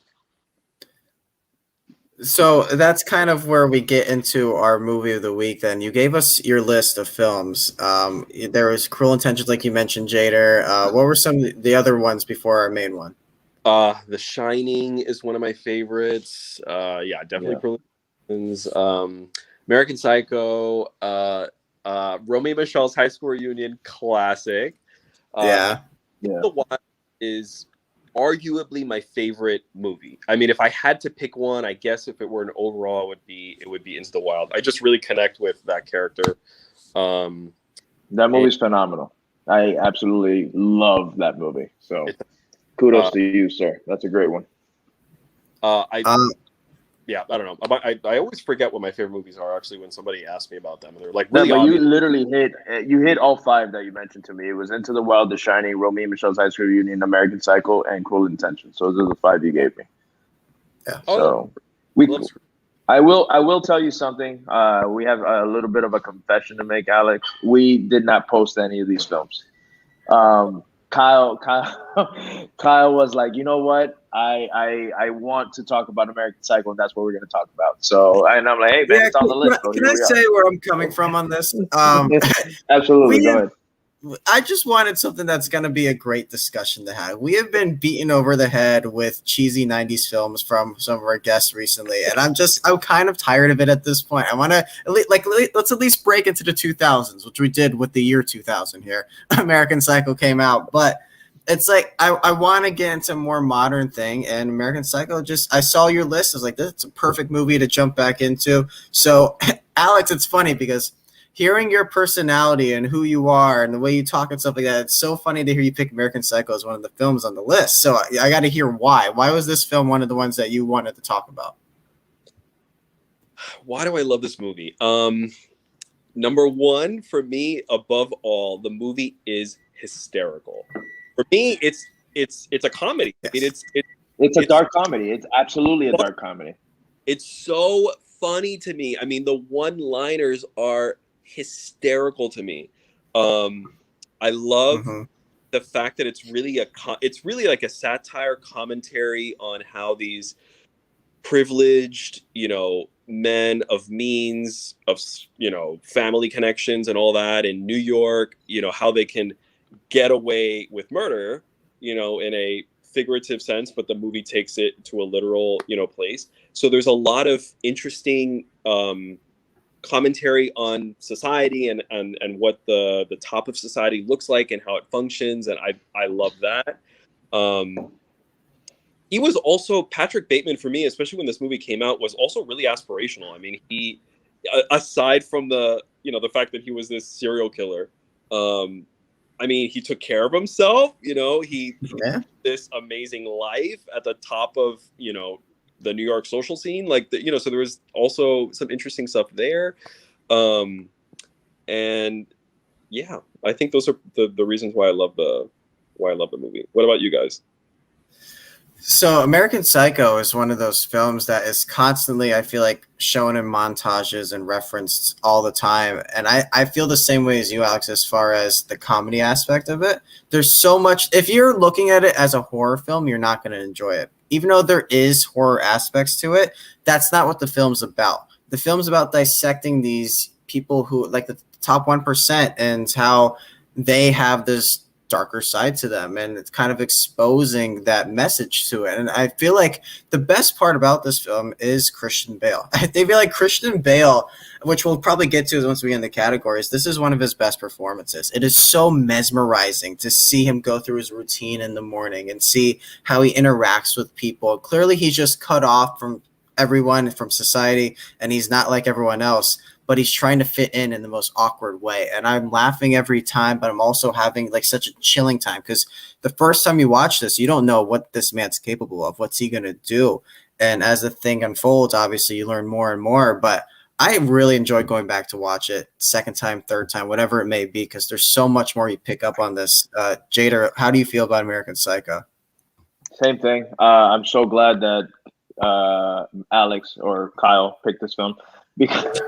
So that's kind of where we get into our movie of the week. Then you gave us your list of films. There was Cruel Intentions, like you mentioned, Jader. What were some of the other ones before our main one? The Shining is one of my favorites. Definitely Cruel Intentions. American Psycho. Romeo and Michelle's High School Reunion, classic. The Wild is arguably my favorite movie. I mean, if I had to pick one, I guess if it were an overall, it would be Into the Wild. I just really connect with that character. That movie's phenomenal. I absolutely love that movie. So kudos to you, sir. That's a great one. I don't know. I always forget what my favorite movies are actually when somebody asks me about them. And they're like, really but obvious. You literally hit all five that you mentioned to me. It was Into the Wild, The Shining, Romeo and Michelle's High School Reunion, American Psycho, and Cruel Intentions. So those are the five you gave me. Yeah. So I will tell you something. We have a little bit of a confession to make, Alex. We did not post any of these films. Kyle was like, you know what? I want to talk about American Psycho, and that's what we're going to talk about. So, and I'm like, hey, man, it's on the list. Can I say where I'm coming from on this? Absolutely. Go ahead. I just wanted something that's going to be a great discussion to have. We have been beaten over the head with cheesy 90s films from some of our guests recently, and I'm kind of tired of it at this point. I want to let's at least break into the 2000s, which we did with the year 2000 here. American Psycho came out, but it's like I want to get into a more modern thing, and American Psycho I saw your list. I was like, this is a perfect movie to jump back into. So, Alex, it's funny because hearing your personality and who you are and the way you talk and stuff like that, it's so funny to hear you pick American Psycho as one of the films on the list. So I got to hear why. Why was this film one of the ones that you wanted to talk about? Why do I love this movie? Number one, for me, above all, the movie is hysterical. For me, it's a comedy. Yes. I mean, it's a dark comedy. It's absolutely a dark comedy. It's so funny to me. I mean, the one-liners are hysterical to me. I love the fact that it's really like a satire commentary on how these privileged, men of means, of, you know, family connections and all that in New York, you know, how they can get away with murder, you know, in a figurative sense, but the movie takes it to a literal, you know, place. So there's a lot of interesting commentary on society and what the top of society looks like and how it functions, and I love that. He was also, Patrick Bateman, for me, especially when this movie came out, was also really aspirational. I mean, he, aside from the, you know, the fact that he was this serial killer, I mean, he took care of himself. You know, he Yeah. this amazing life at the top of, you know, the New York social scene. Like, you know, so there was also some interesting stuff there. And yeah, I think those are the reasons why I love the movie. What about you guys? So American Psycho is one of those films that is constantly, I feel like, shown in montages and referenced all the time. And I feel the same way as you, Alex, as far as the comedy aspect of it. There's so much, if you're looking at it as a horror film, you're not going to enjoy it. Even though there is horror aspects to it, that's not what the film's about. The film's about dissecting these people who, like the top 1%, and how they have this darker side to them, and it's kind of exposing that message to it. And I feel like the best part about this film is Christian Bale. I feel like Christian Bale, which we'll probably get to once we get into categories, this is one of his best performances. It is so mesmerizing to see him go through his routine in the morning and see how he interacts with people. Clearly he's just cut off from everyone, from society, and he's not like everyone else, but he's trying to fit in the most awkward way. And I'm laughing every time, but I'm also having like such a chilling time, because the first time you watch this, you don't know what this man's capable of. What's he going to do? And as the thing unfolds, obviously you learn more and more, but I really enjoyed going back to watch it second time, third time, whatever it may be, because there's so much more you pick up on this. Jader, how do you feel about American Psycho? Same thing. I'm so glad that Alex or Kyle picked this film because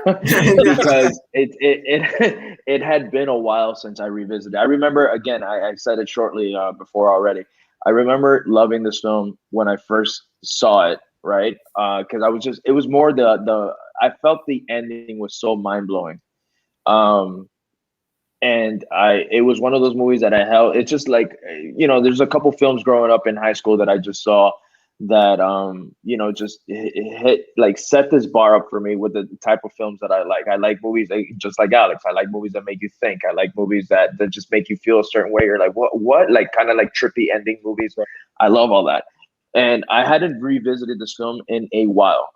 it had been a while since I revisited. I remember, again, I said it shortly before already. I remember loving this film when I first saw it, right? Because it was more I felt the ending was so mind blowing. And it was one of those movies that I held. It's just like, you know, there's a couple films growing up in high school that I just saw that, you know, just hit, like, set this bar up for me with the type of films that I like. I like movies just like Alex. I like movies that make you think. I like movies that just make you feel a certain way. You're like, what? Like, kind of like trippy ending movies. I love all that. And I hadn't revisited this film in a while.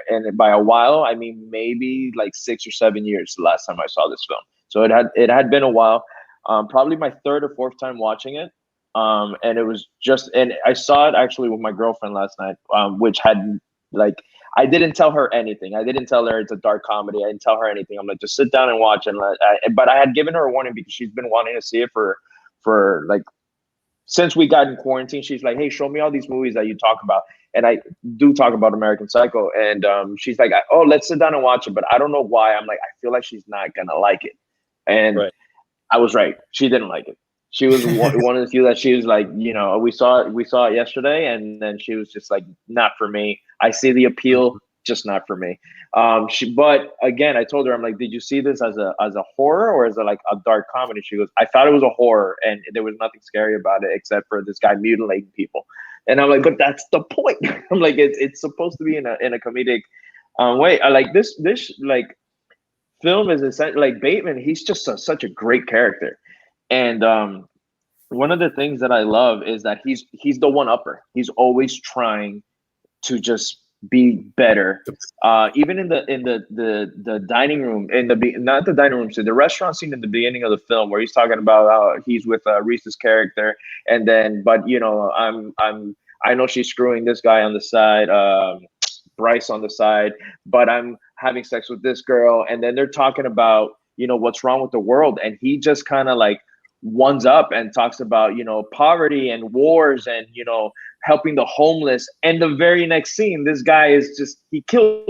And by a while, I mean maybe like 6 or 7 years the last time I saw this film. So it had been a while, probably my third or fourth time watching it. And it was just, and I saw it actually with my girlfriend last night, which had, like, I didn't tell her anything. I didn't tell her it's a dark comedy. I didn't tell her anything. I'm like, just sit down and watch. But I had given her a warning because she's been wanting to see it for like, since we got in quarantine. She's like, hey, show me all these movies that you talk about. And I do talk about American Psycho. And she's like, oh, let's sit down and watch it. But I don't know why. I'm like, I feel like she's not going to like it. And right. I was right. She didn't like it. She was one of the few that she was like, you know, we saw it yesterday, and then she was just like, not for me. I see the appeal, just not for me. But again, I told her, I'm like, did you see this as a horror or as a dark comedy? She goes, I thought it was a horror, and there was nothing scary about it except for this guy mutilating people. And I'm like, but that's the point. I'm like, it's supposed to be in a comedic way. I like this like film is essentially like Bateman. He's just such a great character. And one of the things that I love is that he's the one upper. He's always trying to just be better. Even in the dining room, not the dining room, so the restaurant scene in the beginning of the film where he's talking about how he's with Reese's character, and then, but you know, I know she's screwing this guy on the side, Bryce on the side, but I'm having sex with this girl, and then they're talking about, you know, what's wrong with the world, and he just kind of like ones up and talks about, you know, poverty and wars and, you know, helping the homeless. And the very next scene, this guy is just, he kills,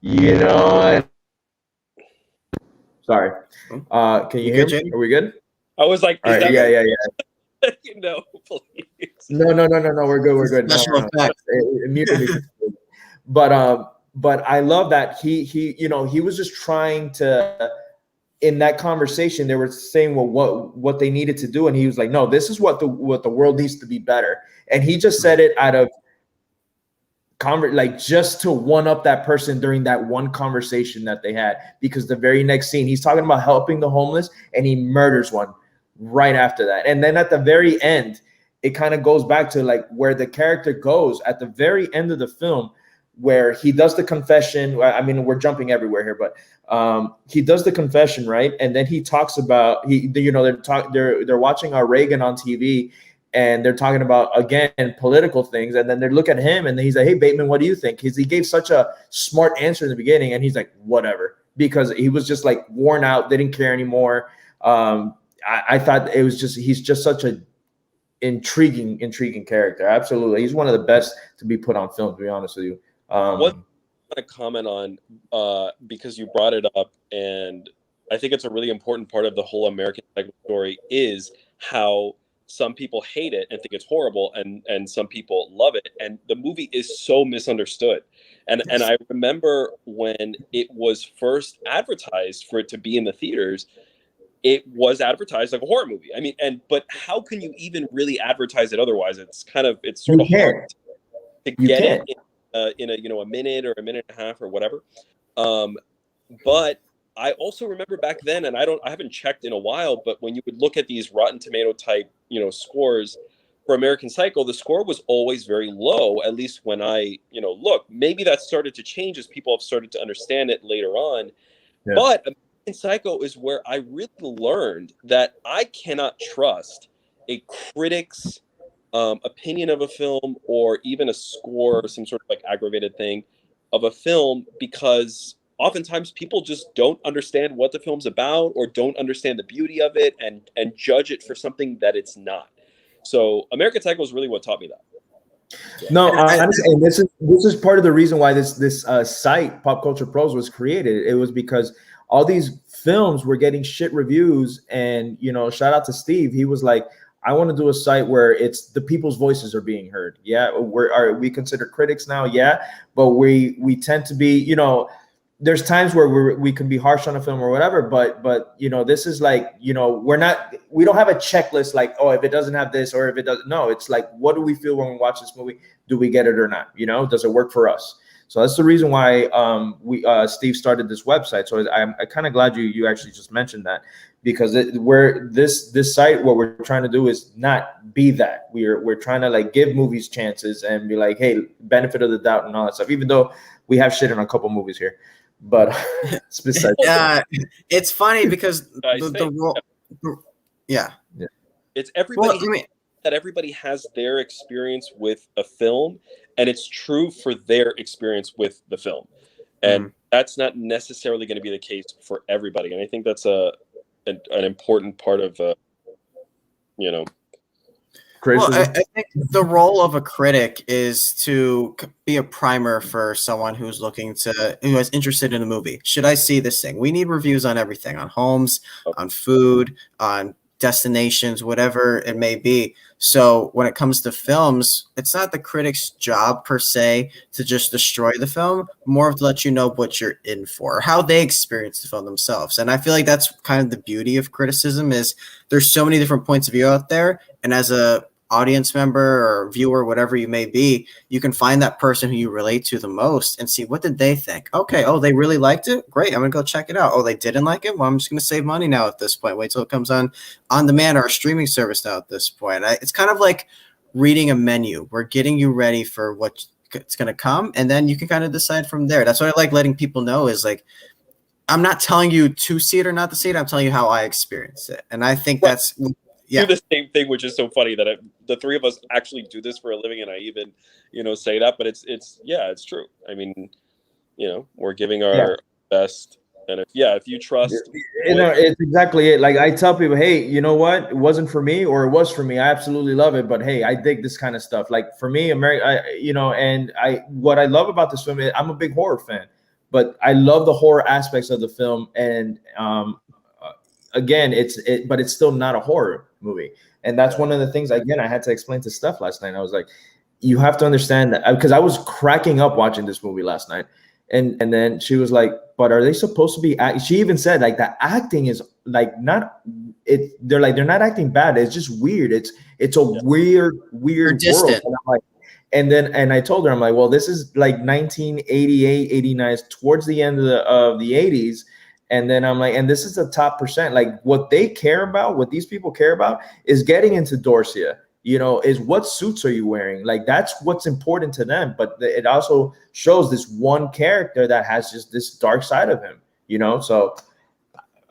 you know. Sorry. Can you hear me? Are we good? I was like, all right, yeah. You know, please. No. We're good. No. It muted me. But but I love that he was just trying to, in that conversation, they were saying, well, what they needed to do. And he was like, no, this is what the world needs to be better. And he just said it out of like just to one up that person during that one conversation that they had, because the very next scene, he's talking about helping the homeless and he murders one right after that. And then at the very end, it kind of goes back to like where the character goes at the very end of the film, where he does the confession. I mean, we're jumping everywhere here, but he does the confession, right? And then he talks about they're watching Reagan on TV, and they're talking about, again, political things. And then they look at him and he's like, hey, Bateman, what do you think? Because he gave such a smart answer in the beginning, and he's like, whatever, because he was just like worn out, didn't care anymore. I thought it was just, he's just such a intriguing character. Absolutely. He's one of the best to be put on film, to be honest with you. What I want to comment on, because you brought it up, and I think it's a really important part of the whole American Psycho story, is how some people hate it and think it's horrible, and some people love it. And the movie is so misunderstood. And I remember when it was first advertised for it to be in the theaters, it was advertised like a horror movie. I mean, but how can you even really advertise it otherwise? It's sort of hard to get it in a minute or a minute and a half or whatever. But I also remember back then, and I haven't checked in a while, but when you would look at these Rotten Tomato type, scores for American Psycho, the score was always very low, at least when I, look. Maybe that started to change as people have started to understand it later on. Yeah. But American Psycho is where I really learned that I cannot trust a critic's opinion of a film, or even a score, or some sort of like aggravated thing of a film, because oftentimes people just don't understand what the film's about, or don't understand the beauty of it, and judge it for something that it's not. So American Psycho is really what taught me that. No, and this is part of the reason why this site, Pop Culture Pros, was created. It was because all these films were getting shit reviews, and shout out to Steve. He was like, I want to do a site where it's the people's voices are being heard. Yeah, we consider critics now, yeah, but we tend to be, there's times where we can be harsh on a film or whatever, but this is like, we don't have a checklist like, oh, if it doesn't have this, or if it doesn't. No, it's like, what do we feel when we watch this movie? Do we get it or not? Does it work for us? So that's the reason why Steve started this website. So I'm kind of glad you actually just mentioned that, because this site, what we're trying to do is not be that. We're trying to like give movies chances and be like, hey, benefit of the doubt and all that stuff, even though we have shit in a couple movies here. But it's funny because it's everybody. That everybody has their experience with a film, and it's true for their experience with the film, and that's not necessarily going to be the case for everybody. And I think that's an important part of Well, I think the role of a critic is to be a primer for someone who is interested in a movie. Should I see this thing? We need reviews on everything, on homes, on food, on destinations, whatever it may be. So when it comes to films, it's not the critic's job per se to just destroy the film, more of to let you know what you're in for, or how they experience the film themselves. And I feel like that's kind of the beauty of criticism, is there's so many different points of view out there. And as a audience member or viewer, whatever you may be, you can find that person who you relate to the most and see, what did they think? Okay, oh, they really liked it? Great, I'm gonna go check it out. Oh, they didn't like it? Well, I'm just gonna save money now at this point. Wait till it comes on demand or a streaming service now at this point. It's kind of like reading a menu. We're getting you ready for what's gonna come, and then you can kind of decide from there. That's what I like letting people know, is like, I'm not telling you to see it or not to see it. I'm telling you how I experience it. And I think that's do the same thing, which is so funny that the three of us actually do this for a living, and I even say that, but it's true. I mean, we're giving our best, and if you trust, it's exactly it. Like I tell people, hey, you know what, it wasn't for me, or it was for me, I absolutely love it, but hey, I dig this kind of stuff. Like for me, what I love about this film is I'm a big horror fan, but I love the horror aspects of the film, and again, but it's still not a horror movie. And that's one of the things, again, I had to explain to Steph last night. I was like, you have to understand that, because I was cracking up watching this movie last night. And then she was like, but are they supposed to be she even said like the acting is like not it they're not acting bad, it's just weird, it's a weird They're world. distant. And I'm like, and I told her, I'm like, well, this is like 1988, 89, towards the end of the 80s. And then I'm like, and this is the top percent. Like what they care about, what these people care about is getting into Dorsia, you know, is what suits are you wearing? Like that's what's important to them. But it also shows this one character that has just this dark side of him, you know? So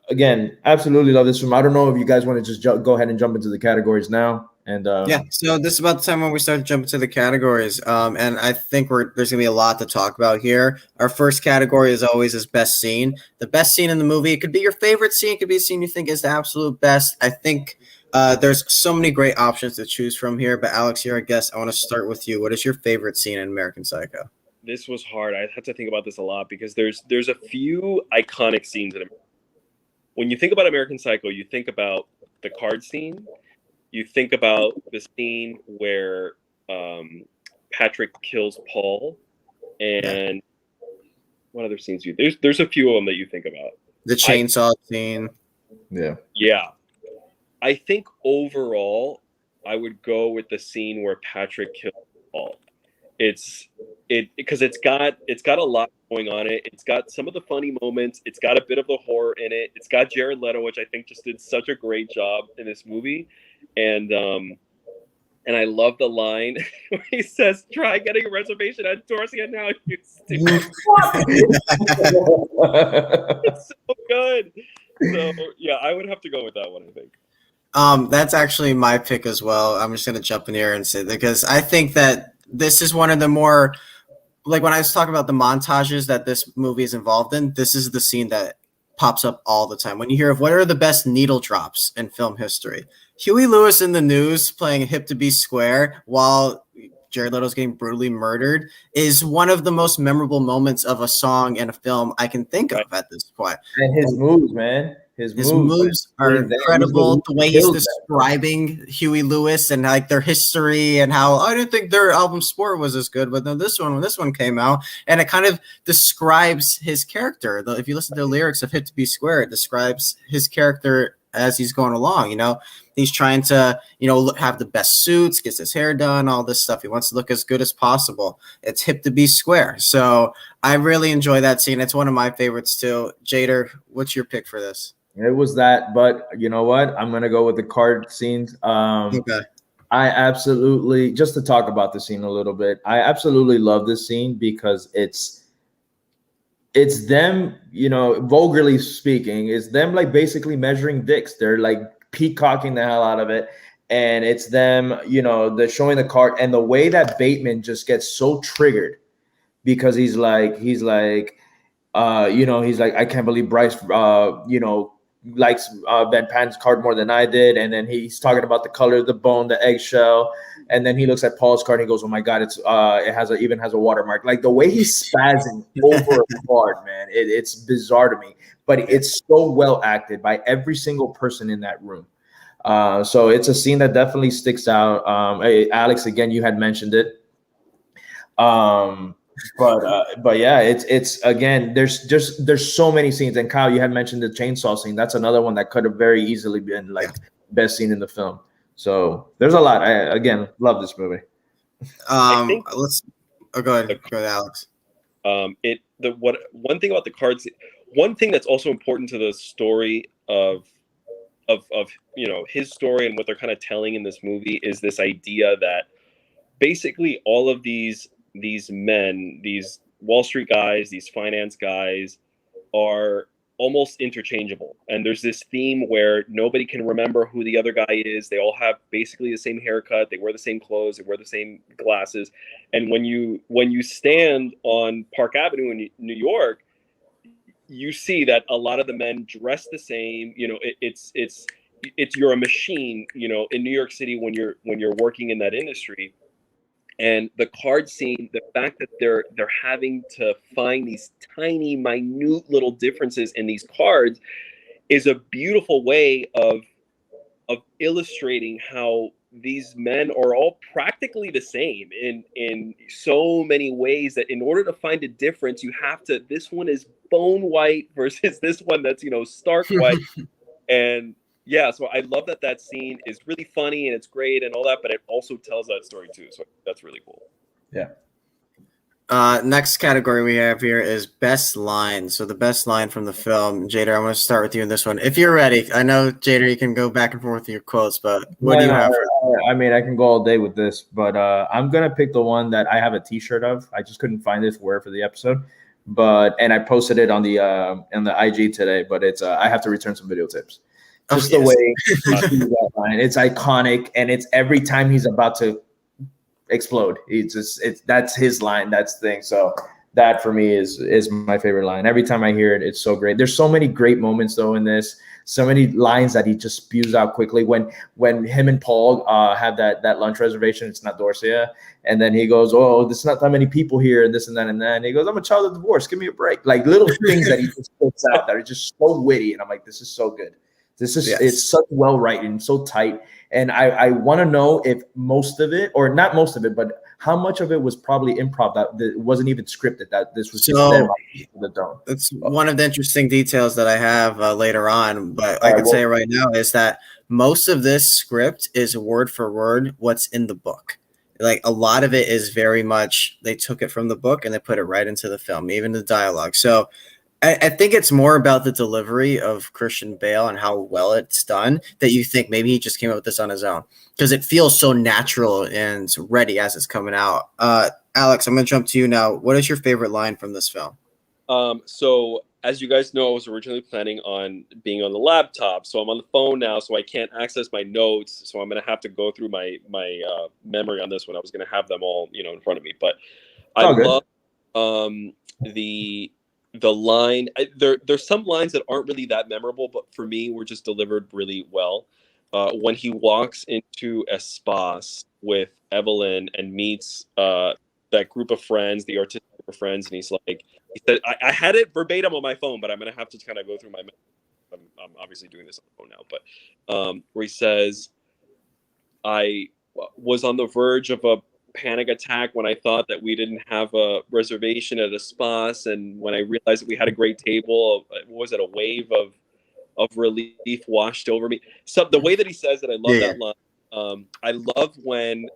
again, absolutely love this film. I don't know if you guys want to just go ahead and jump into the categories now. And yeah, so this is about the time when we start jumping to the categories. And I think there's gonna be a lot to talk about here. Our first category is always is best scene. The best scene in the movie. It could be your favorite scene, it could be a scene you think is the absolute best. I think there's so many great options to choose from here. But Alex, you're a guest. I want to start with you. What is your favorite scene in American Psycho? This was hard. I had to think about this a lot because there's a few iconic scenes in American. When you think about American Psycho, you think about the card scene. You think about the scene where Patrick kills Paul, and what other scenes there's a few of them that you think about. The chainsaw scene. Yeah. I think overall, I would go with the scene where Patrick kills Paul. Because it's got a lot going on it. It's got some of the funny moments. It's got a bit of the horror in it. It's got Jared Leto, which I think just did such a great job in this movie. And I love the line where he says, "Try getting a reservation at Dorsia now, you stupid." It's so good. So yeah, I would have to go with that one, I think. That's actually my pick as well. I'm just gonna jump in here and say because I think that this is one of the more, like when I was talking about the montages that this movie is involved in, this is the scene that pops up all the time. When you hear of what are the best needle drops in film history, Huey Lewis in the news playing Hip to Be Square while Jared Leto's getting brutally murdered is one of the most memorable moments of a song in a film I can think of at this point. And his moves, man. His moves are incredible. The way he's describing Huey Lewis and like their history and how I didn't think their album Sport was as good, but then when this one came out, and it kind of describes his character. If you listen to the lyrics of Hit to Be Square, it describes his character as he's going along. You know, he's trying to, have the best suits, gets his hair done, all this stuff. He wants to look as good as possible. It's hip to be square. So I really enjoy that scene. It's one of my favorites too. Jader, what's your pick for this? It was that, but you know what? I'm gonna go with the card scenes. Okay. I absolutely, just to talk about the scene a little bit, I absolutely love this scene because it's them, vulgarly speaking, it's them like basically measuring dicks. They're like peacocking the hell out of it. And it's them, they're showing the card, and the way that Bateman just gets so triggered because he's like, I can't believe Bryce, likes Van Pan's card more than I did. And then he's talking about the color of the bone, the eggshell. And then he looks at Paul's card and he goes, "Oh my God, it even has a watermark." Like the way he's spazzing over a card, man, it's bizarre to me. But it's so well acted by every single person in that room. So it's a scene that definitely sticks out. Alex, again, you had mentioned it. But yeah, it's again, there's so many scenes. And Kyle, you had mentioned the chainsaw scene. That's another one that could have very easily been like best scene in the film. So there's a lot. I again love this movie. Go ahead, Alex. One thing about the cards, one thing that's also important to the story of his story and what they're kind of telling in this movie is this idea that basically all of these men, these Wall Street guys, these finance guys are almost interchangeable. And there's this theme where nobody can remember who the other guy is. They all have basically the same haircut. They wear the same clothes. They wear the same glasses. And when you stand on Park Avenue in New York, you see that a lot of the men dress the same. It's you're a machine, in New York City when you're working in that industry. And the card scene, the fact that they're having to find these tiny, minute little differences in these cards is a beautiful way of illustrating how these men are all practically the same in so many ways that in order to find a difference, you have to. This one is bone white versus this one that's stark white, and yeah. So I love that scene is really funny and it's great and all that, but it also tells that story too. So that's really cool. Yeah. Next category we have here is best line. So the best line from the film. Jader, I want to start with you in this one. If you're ready, I know Jader, you can go back and forth with your quotes, but what do you have? I mean, I can go all day with this, but I'm gonna pick the one that I have a T-shirt of. I just couldn't find it for the episode, and I posted it on the IG today. But it's I have to return some videotapes. Just the way he sees that line, it's iconic, and it's every time he's about to explode. That's his line. That's the thing. So that for me is my favorite line. Every time I hear it, it's so great. There's so many great moments though in this. So many lines that he just spews out quickly. When him and Paul have that lunch reservation, it's not Dorsia, and then he goes, "Oh, there's not that many people here," and this and that and that. And he goes, "I'm a child of divorce. Give me a break." Like little things that he just puts out that are just so witty, and I'm like, this is so good. It's such well written, so tight. And I want to know if most of it, or not most of it, but how much of it was probably improv that wasn't even scripted, that this was just them the dome. It's one of the interesting details that I have later on, but I can say right now is that most of this script is word for word what's in the book. Like a lot of it is very much, they took it from the book and they put it right into the film, even the dialogue. So I think it's more about the delivery of Christian Bale and how well it's done that you think maybe he just came up with this on his own, because it feels so natural and ready as it's coming out. Alex, I'm going to jump to you now. What is your favorite line from this film? So as you guys know, I was originally planning on being on the laptop. So I'm on the phone now, so I can't access my notes. So I'm going to have to go through my memory on this one. I was going to have them all, in front of me. But I love the line. There's some lines that aren't really that memorable, but for me were just delivered really well. When he walks into Espace with Evelyn and meets that group of friends, the artistic group of friends, and he said, I had it verbatim on my phone, but I'm going to have to kind of go through my I'm obviously doing this on the phone now, but where he says, I was on the verge of a panic attack when I thought that we didn't have a reservation at a Espace, and when I realized that we had a great table, a wave of relief washed over me. So the way that he says it, I love that line. I love when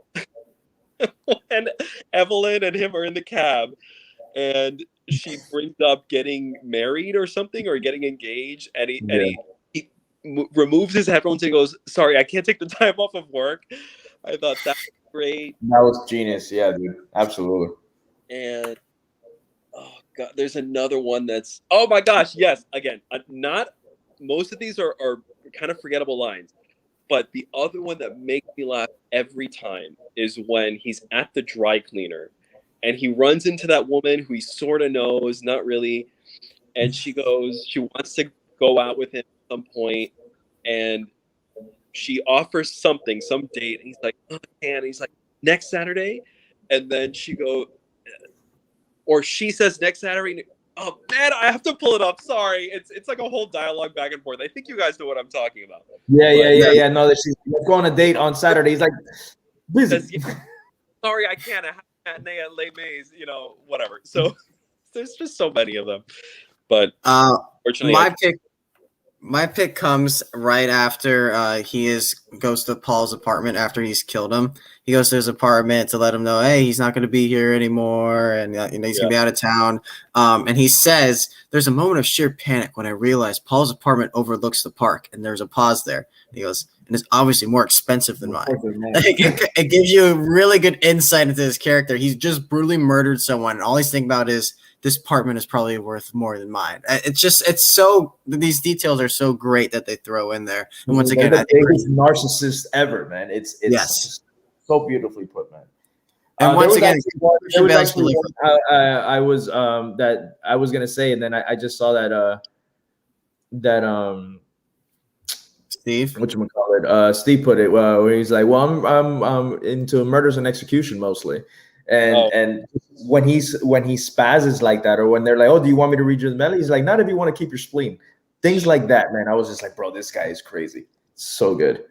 when Evelyn and him are in the cab and she brings up getting married or something, or getting engaged, and he removes his headphones and goes, "Sorry, I can't take the time off of work." I thought that was great. That was genius. Yeah, dude. Absolutely. And oh god, there's another one that's, oh my gosh, yes. Again, not most of these are kind of forgettable lines, but the other one that makes me laugh every time is when he's at the dry cleaner and he runs into that woman who he sort of knows, not really, and she wants to go out with him at some point, and she offers some date, and he's like, "Oh, man," he's like, "Next Saturday," and then she says next Saturday. Oh man, I have to pull it up. Sorry, it's like a whole dialogue back and forth. I think you guys know what I'm talking about. Yeah. No, let's go on a date on Saturday. He's like, busy. Sorry, I can't. I have a matinee at Les Mis, whatever. So there's just so many of them. But fortunately, my pick comes right after he goes to Paul's apartment after he's killed him. He goes to his apartment to let him know, hey, he's not going to be here anymore, and he's going to be out of town. And he says, "There's a moment of sheer panic when I realized Paul's apartment overlooks the park," and there's a pause there. And he goes, "And it's obviously more expensive than mine." It gives you a really good insight into his character. He's just brutally murdered someone, and all he's thinking about is, this apartment is probably worth more than mine. These details are so great that they throw in there. And once again, the biggest narcissist ever, man. It's so beautifally put, man. And once again, I was gonna say, and then I just saw that Steve, whatchamacallit, Steve put it where he's like, "Well, I'm into murders and execution mostly." And when he spazzes like that, or when they're like, "Oh, do you want me to read your belly?" He's like, "Not if you want to keep your spleen." Things like that, man. I was just like, bro, this guy is crazy. So good.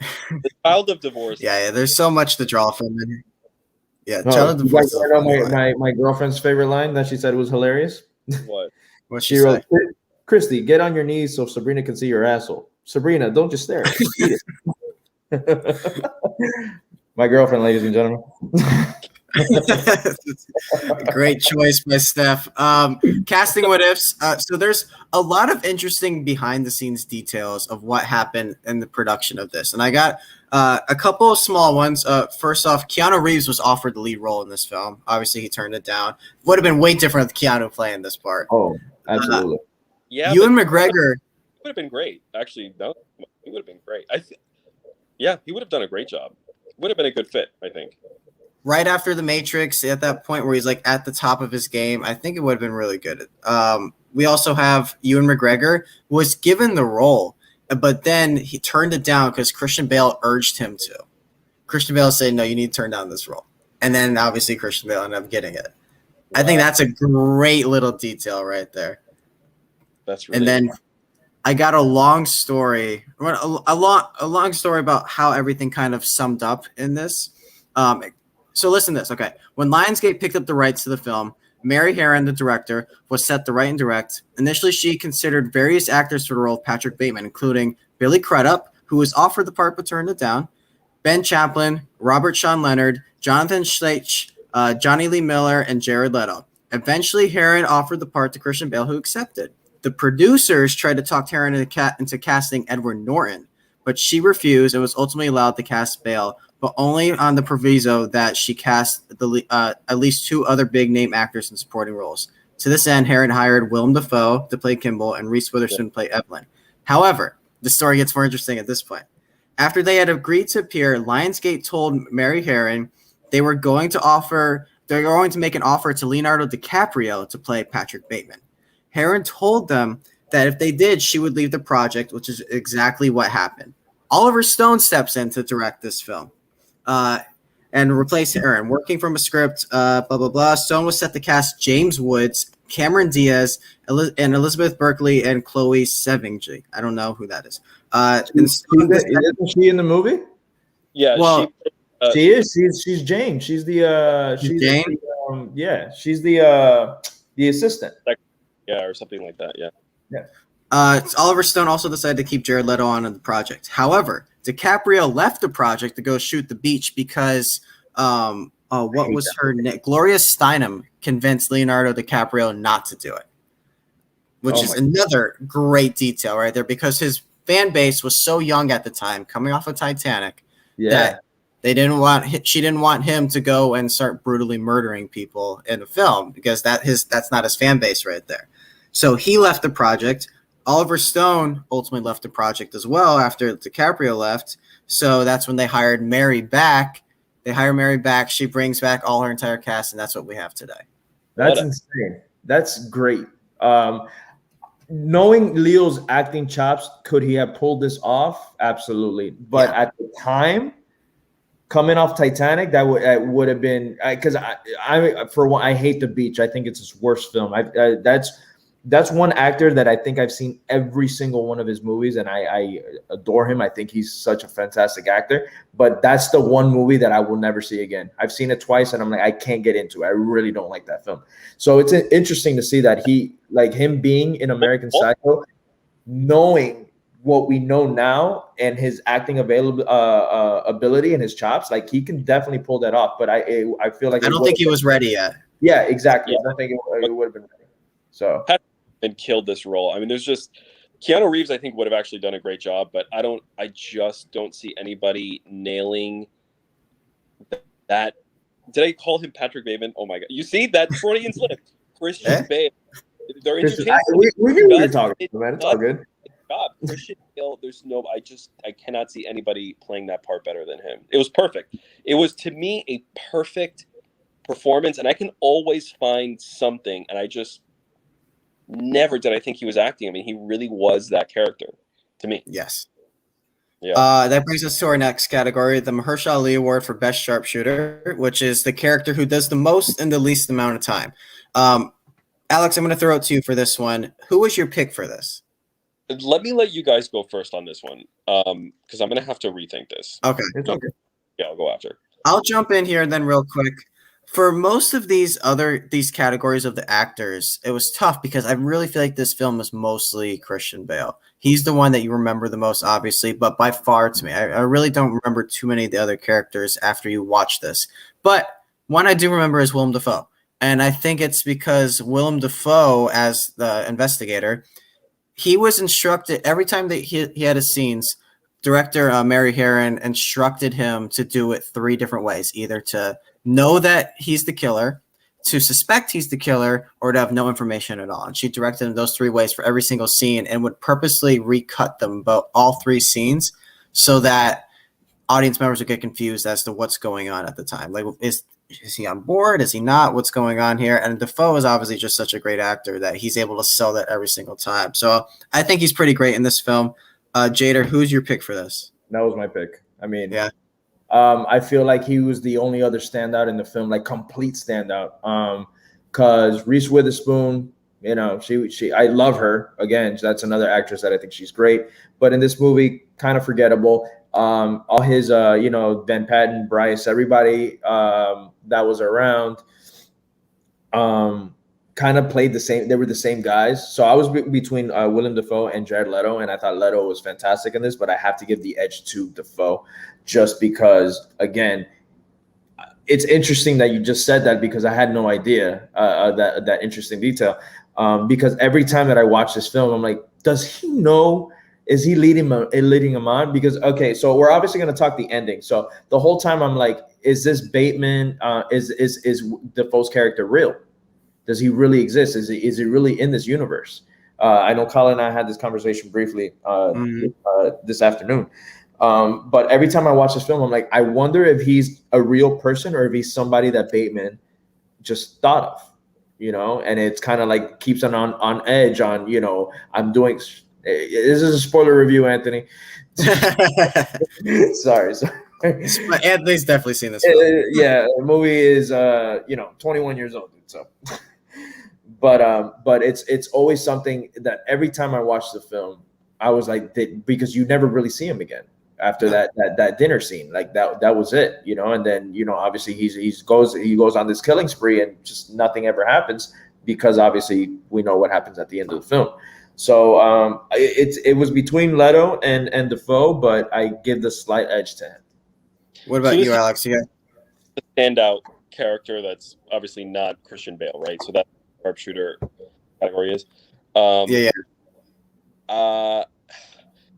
The child of divorce. Yeah, there's so much to draw from in here. Yeah, No, child of you guys divorce is a wanna funny know line. my girlfriend's favorite line that she said was hilarious? What? What'd She she wrote, say? Christy, get on your knees so Sabrina can see your asshole. Sabrina, don't just stare at it. Eat it. My girlfriend, ladies and gentlemen. Great choice by Steph. Casting what ifs. So there's a lot of interesting behind the scenes details of what happened in the production of this, and I got a couple of small ones. First off, Keanu Reeves was offered the lead role in this film. Obviously, he turned it down. Would have been way different with Keanu playing this part. Oh, absolutely. Yeah, Ewan but McGregor. it would have been great. Actually, no, it would have been great. Yeah, he would have done a great job. Would have been a good fit, I think. Right after The Matrix, at that point where he's like at the top of his game, I think it would have been really good. We also have Ewan McGregor was given the role, but then he turned it down because Christian Bale urged him to. Christian Bale said, "No, you need to turn down this role," and then obviously Christian Bale ended up getting it. I think that's a great little detail right there. That's really. And then I got a long story, a long story about how everything kind of summed up in this. So listen to this. Okay. When Lionsgate picked up the rights to the film, Mary Herron, the director, was set to write and direct. Initially, she considered various actors for the role of Patrick Bateman, including Billy Crudup, who was offered the part but turned it down, Ben Chaplin, Robert Sean Leonard, Jonathan Schleich, Johnny Lee Miller, and Jared Leto. Eventually, Herron offered the part to Christian Bale, who accepted. The producers tried to talk Herron into casting Edward Norton, but she refused and was ultimately allowed to cast Bale, but only on the proviso that she cast at least two other big-name actors in supporting roles. To this end, Herron hired Willem Dafoe to play Kimball and Reese Witherspoon to play Evelyn. However, the story gets more interesting at this point. After they had agreed to appear, Lionsgate told Mary Herron they were going to make an offer to Leonardo DiCaprio to play Patrick Bateman. Herron told them that if they did, she would leave the project, which is exactly what happened. Oliver Stone steps in to direct this film and replace Herron. Working from a script, blah, blah, blah. Stone was set to cast James Woods, Cameron Diaz, and Elizabeth Berkley, and Chloe Sevigny. I don't know who that is. Isn't she in the movie? Yeah, well, she is. She's Jane. She's the Jane? she's the assistant. Yeah, or something like that. Yeah. Oliver Stone also decided to keep Jared Leto on in the project. However, DiCaprio left the project to go shoot The Beach because what was her name? Gloria Steinem convinced Leonardo DiCaprio not to do it, which is another great detail right there because his fan base was so young at the time, coming off of Titanic, that she didn't want him to go and start brutally murdering people in a film because that's not his fan base right there. So he left the project. Oliver Stone ultimately left the project as well after DiCaprio left. So that's when they hired Mary back. They hire Mary back. She brings back all her entire cast, and that's what we have today. That's insane. That's great. Knowing Leo's acting chops, could he have pulled this off? Absolutely. But at the time, coming off Titanic, that would have been because I hate The Beach. I think it's his worst film. That's one actor that I think I've seen every single one of his movies, and I adore him. I think he's such a fantastic actor. But that's the one movie that I will never see again. I've seen it twice, and I'm like, I can't get into it. I really don't like that film. So it's interesting to see that him being in American Psycho, knowing what we know now and his acting ability and his chops, like he can definitely pull that off. But I feel like I don't think he was ready yet. Yeah, exactly. Yeah. I don't think it would have been ready. So. And killed this role. I mean, there's just Keanu Reeves, I think, would have actually done a great job, but I just don't see anybody nailing that. Did I call him Patrick Bateman? Oh my god. You see that Freudian slip. Christian Bale. They're interchangeable. We knew we were talking, man. It's all good. Christian Bale, I cannot see anybody playing that part better than him. It was perfect. It was, to me, a perfect performance, and I can always find something, and I just never did I think he was acting. I mean, he really was that character to me. Yes. Yeah. That brings us to our next category, the Mahershala Ali Award for Best Sharpshooter, which is the character who does the most in the least amount of time. Alex, I'm going to throw it to you for this one. Who was your pick for this? Let me let you guys go first on this one, because I'm gonna have to rethink this. Okay. It's okay. Yeah, I'll go after. I'll jump in here then real quick. For most of these categories of the actors, it was tough because I really feel like this film was mostly Christian Bale. He's the one that you remember the most, obviously, but by far to me, I really don't remember too many of the other characters after you watch this. But one I do remember is Willem Dafoe. And I think it's because Willem Dafoe, as the investigator, he was instructed every time that he had his scenes. Director Mary Herron instructed him to do it 3 different ways, either to know that he's the killer, to suspect he's the killer, or to have no information at all. And she directed him those 3 ways for every single scene and would purposely recut them, about all 3 scenes, so that audience members would get confused as to what's going on at the time. Like, is he on board? Is he not? What's going on here? And Defoe is obviously just such a great actor that he's able to sell that every single time. So I think he's pretty great in this film. Jader, who's your pick for this? That was my pick. I mean, yeah. I feel like he was the only other standout in the film, like complete standout. Because Reese Witherspoon, you know, she I love her. Again, that's another actress that I think she's great. But in this movie, kind of forgettable. All his, you know, Ben Patton, Bryce, everybody that was around, kind of played the same. They were the same guys. So I was between Willem Dafoe and Jared Leto, and I thought Leto was fantastic in this. But I have to give the edge to Dafoe, just because, again, it's interesting that you just said that, because I had no idea that interesting detail. Because every time that I watch this film, I'm like, does he know? Is he leading him on? Because, okay, so we're obviously going to talk the ending. So the whole time I'm like, is this Bateman? Is Defoe's character real? Does he really exist? Is he really in this universe? I know Colin and I had this conversation briefly this afternoon. But every time I watch this film, I'm like, I wonder if he's a real person or if he's somebody that Bateman just thought of, you know? And it's kind of like keeps on edge on, you know, I'm doing. This is a spoiler review, Anthony. Sorry. Anthony's definitely seen this film. Yeah, the movie is 21 years old, so. But it's always something that every time I watch the film, I was like, because you never really see him again after that dinner scene. Like that was it, you know. And then, you know, obviously he goes on this killing spree and just nothing ever happens, because obviously we know what happens at the end of the film. So it was between Leto and Defoe, but I give the slight edge to him. What about you, Alex? You got a standout character that's obviously not Christian Bale, right? So that sharpshooter category is. Yeah.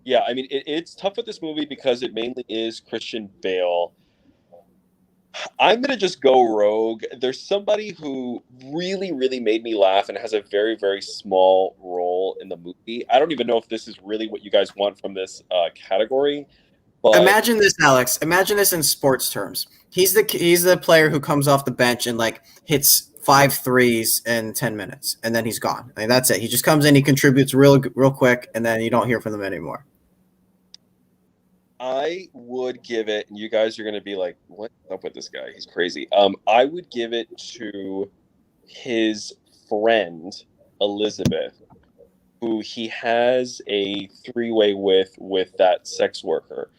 Yeah, I mean, it's tough with this movie because it mainly is Christian Bale. I'm going to just go rogue. There's somebody who really, really made me laugh and has a very, very small role in the movie. I don't even know if this is really what you guys want from this category. But imagine this, Alex. Imagine this in sports terms. He's the player who comes off the bench and like hits 5 threes in 10 minutes, and then he's gone. I mean, that's it. He just comes in, he contributes real quick, and then you don't hear from them anymore. I would give it, and you guys are going to be like, what's up with this guy? He's crazy. I would give it to his friend, Elizabeth, who he has a 3-way with that sex worker.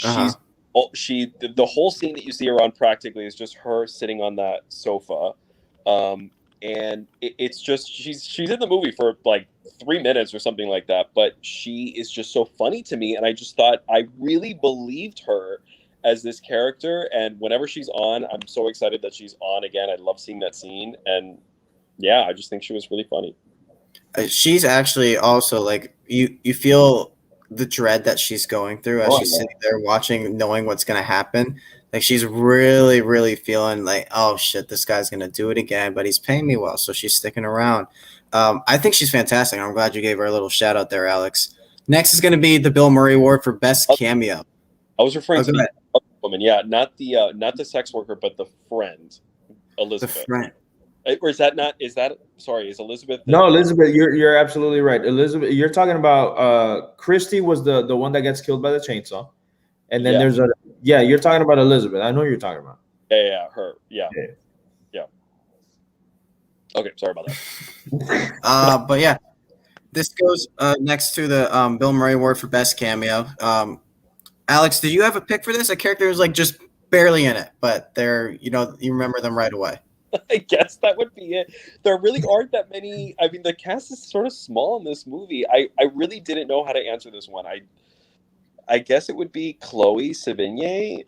The whole scene that you see her on practically is just her sitting on that sofa. And it's just, she's in the movie for like 3 minutes or something like that, but she is just so funny to me. And I just thought I really believed her as this character. And whenever she's on, I'm so excited that she's on again. I love seeing that scene. And yeah, I just think she was really funny. She's actually also like, you feel the dread that she's going through as she's sitting there watching, knowing what's going to happen. Like, she's really, really feeling like, oh shit, this guy's going to do it again, but he's paying me well. So she's sticking around. I think she's fantastic. I'm glad you gave her a little shout out there, Alex. Next is going to be the Bill Murray Award for Best Cameo. I was referring to the woman. Yeah. Not the sex worker, but the friend, Elizabeth. The friend. Or is that sorry, is Elizabeth? No, Elizabeth, you're absolutely right. Elizabeth, you're talking about Christy was the one that gets killed by the chainsaw. And then there's you're talking about Elizabeth. I know you're talking about. Yeah, her. Yeah. Okay, sorry about that. But yeah, this goes next to the Bill Murray Award for Best Cameo. Alex, did you have a pick for this? A character who's like just barely in it, but they're you remember them right away. I guess that would be it. There really aren't that many. I mean, the cast is sort of small in this movie. I really didn't know how to answer this one. I guess it would be Chloe Sevigny.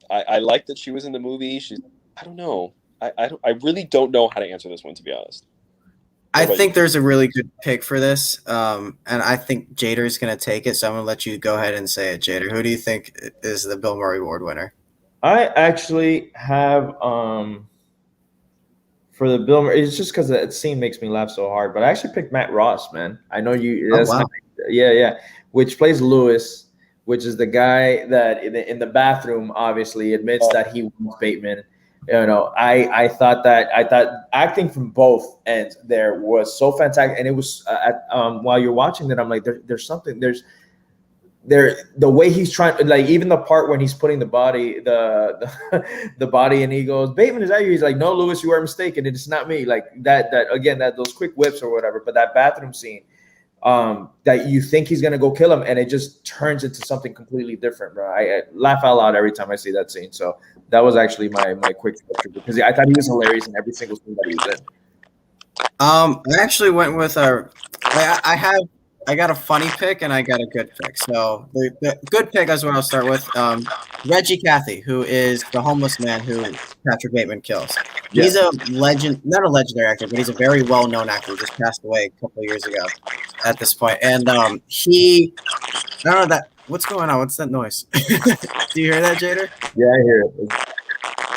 I like that she was in the movie. I don't know. I really don't know how to answer this one, to be honest. I think there's a really good pick for this, and I think Jader is going to take it. So I'm going to let you go ahead and say it, Jader. Who do you think is the Bill Murray Award winner? I actually have for the Bill Murray. It's just because that scene makes me laugh so hard. But I actually picked Matt Ross, man. I know you. Oh, wow. Yeah. Which plays Lewis, which is the guy that in the bathroom obviously admits that he wants Bateman. I thought acting from both ends there was so fantastic, and it was while you're watching that I'm like, there's something the way he's trying, like even the part when he's putting the body the body and he goes, Bateman, is that you? He's like, no, Lewis, you are mistaken, it's not me. Like that again, that those quick whips or whatever, but that bathroom scene, that you think he's gonna go kill him, and it just turns into something completely different, bro. I laugh out loud every time I see that scene. So that was actually my quick picture, because I thought he was hilarious in every single scene that he was in. I actually went with I got a funny pick and I got a good pick. So the good pick is what I'll start with. Reggie Cathy, who is the homeless man who Patrick Bateman kills. Yeah. He's a legend, not a legendary actor, but he's a very well-known actor. He just passed away a couple of years ago at this point. And I don't know that. What's going on? What's that noise? Do you hear that, Jader? Yeah, I hear it.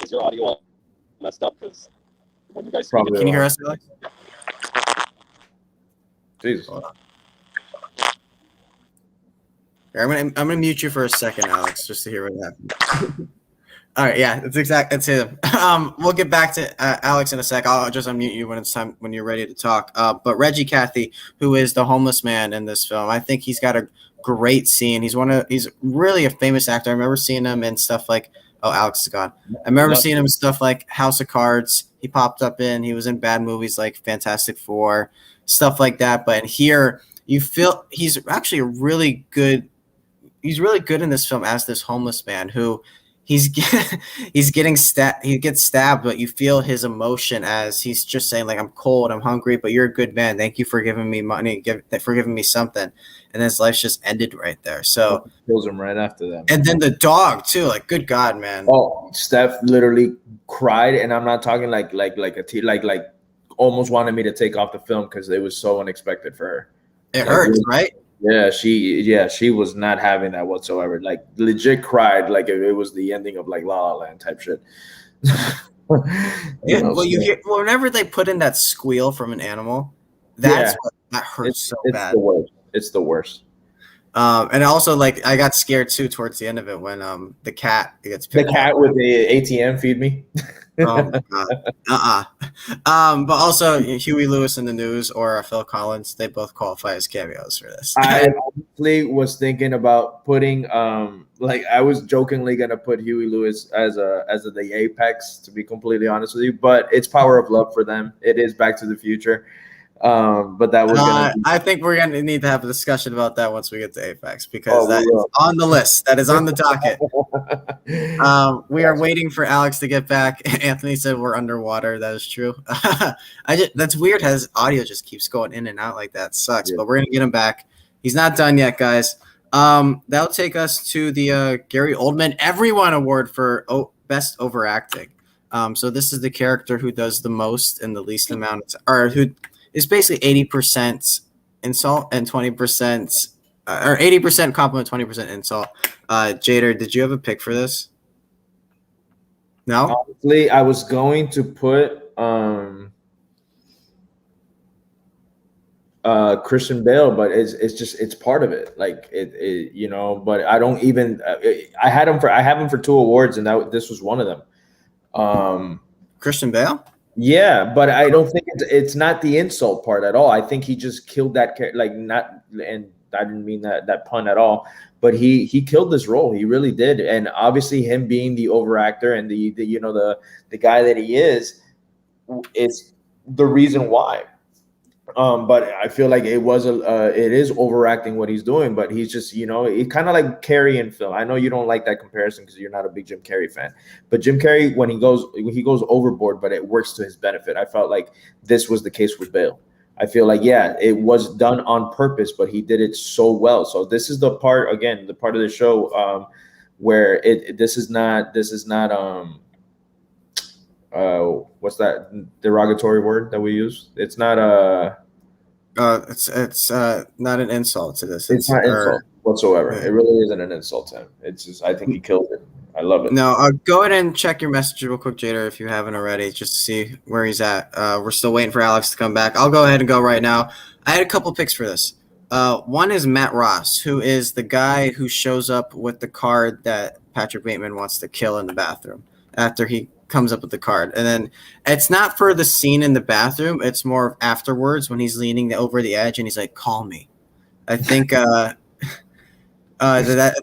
Is your audio messed up? Because when you guys Probably. Can you hear us, Alex? Jesus. Hold on. Here, I'm gonna mute you for a second, Alex, just to hear what happened. All right, yeah, it's him. We'll get back to Alex in a sec. I'll just unmute you when it's time, when you're ready to talk. But Reggie Cathy, who is the homeless man in this film, I think he's got a great scene. He's really a famous actor. I remember seeing him in stuff like, oh, Alex is gone. I remember seeing him in stuff like House of Cards. He popped up he was in bad movies like Fantastic Four, stuff like that. But here you feel he's actually really good. He's really good in this film as this homeless man who he's getting stabbed. He gets stabbed, but you feel his emotion as he's just saying, like, I'm cold, I'm hungry, but you're a good man. Thank you for giving me money, for giving me something. And his life's just ended right there. So kills him right after that. And then the dog too. Like, good God, man. Oh, Steph literally cried, and I'm not talking like almost wanted me to take off the film because it was so unexpected for her. It hurts, right? Yeah, she was not having that whatsoever. Like, legit cried like it was the ending of like La La Land type shit. Yeah, well, you hear whenever they put in that squeal from an animal, that hurts so bad. It's the worst. And also, like, I got scared too towards the end of it when the cat gets picked. The cat with the ATM feed me. Oh my God. But also Huey Lewis in the News or Phil Collins, they both qualify as cameos for this. I honestly was thinking about putting I was jokingly gonna put Huey Lewis as the apex, to be completely honest with you, but it's Power of Love for them. It is Back to the Future. But that was I think we're gonna need to have a discussion about that once we get to Apex, because that is on the list. That is on the docket. We are waiting for Alex to get back. Anthony said we're underwater. That is true. That's weird. His audio just keeps going in and out like that. Sucks. But we're gonna get him back. He's not done yet, guys. That'll take us to the Gary Oldman Everyone Award for Best Overacting. So this is the character who does the most and the least amount, or who is basically 80% insult and 20%, or 80% compliment, 20% insult. Jader, did you have a pick for this? No? Honestly, I was going to put Christian Bale, but it's part of it. Like it but I don't even I have him for 2 awards, and this was one of them. Christian Bale? Yeah, but I don't think it's not the insult part at all. I think he just killed that character. And I didn't mean that pun at all. But he killed this role. He really did. And obviously, him being the overactor and the guy that he is the reason why. But I feel like it is overacting what he's doing, but he's just, it kind of like Carrey in film. I know you don't like that comparison because you're not a big Jim Carrey fan, but Jim Carrey, when he goes overboard, but it works to his benefit. I felt like this was the case with Bale. I feel like, yeah, it was done on purpose, but he did it so well. So this is the part of the show where this is not what's that derogatory word that we use? It's not it's not an insult to this. It's not insult whatsoever. It really isn't an insult to him. It's just, I think he killed it. I love it. No, go ahead and check your message real quick, Jader, if you haven't already, just to see where he's at. We're still waiting for Alex to come back. I'll go ahead and go right now. I had a couple picks for this. One is Matt Ross, who is the guy who shows up with the card that Patrick Bateman wants to kill in the bathroom after he comes up with the card. And then it's not for the scene in the bathroom. It's more afterwards when he's leaning over the edge and he's like, call me. I think I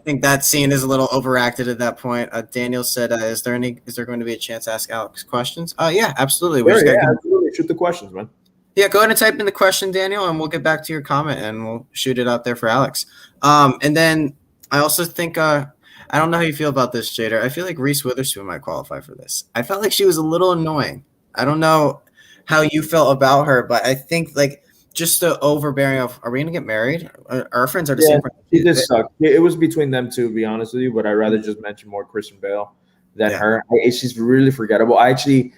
think that scene is a little overacted at that point. Daniel said, is there going to be a chance to ask Alex questions? Yeah, absolutely. Absolutely. Shoot the questions, man. Yeah, go ahead and type in the question, Daniel, and we'll get back to your comment and we'll shoot it out there for Alex. And then I also think I don't know how you feel about this, Jader. I feel like Reese Witherspoon might qualify for this. I felt like she was a little annoying. I don't know how you felt about her, but I think like just the overbearing of, are we going to get married? Our friends are the same. She did suck. It was between them two, to be honest with you, but I'd rather just mention more Christian Bale than her. She's really forgettable. I actually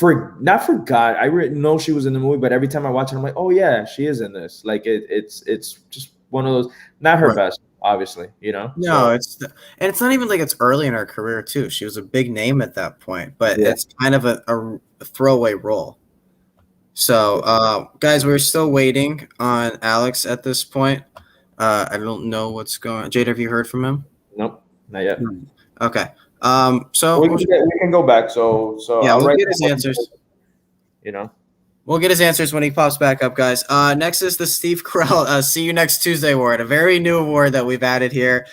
not forgot. I know she was in the movie, but every time I watch it, I'm like, oh yeah, she is in this. Like it's just one of those, not her best. Obviously, No, it's not even like it's early in her career too. She was a big name at that point, but it's kind of a throwaway role. So, guys, we're still waiting on Alex at this point. I don't know what's going on. Jade, have you heard from him? Nope, not yet. Okay. So we can go back. So yeah, we'll get his answers. We'll get his answers when he pops back up, guys. Next is the Steve Carell See You Next Tuesday award, a very new award that we've added here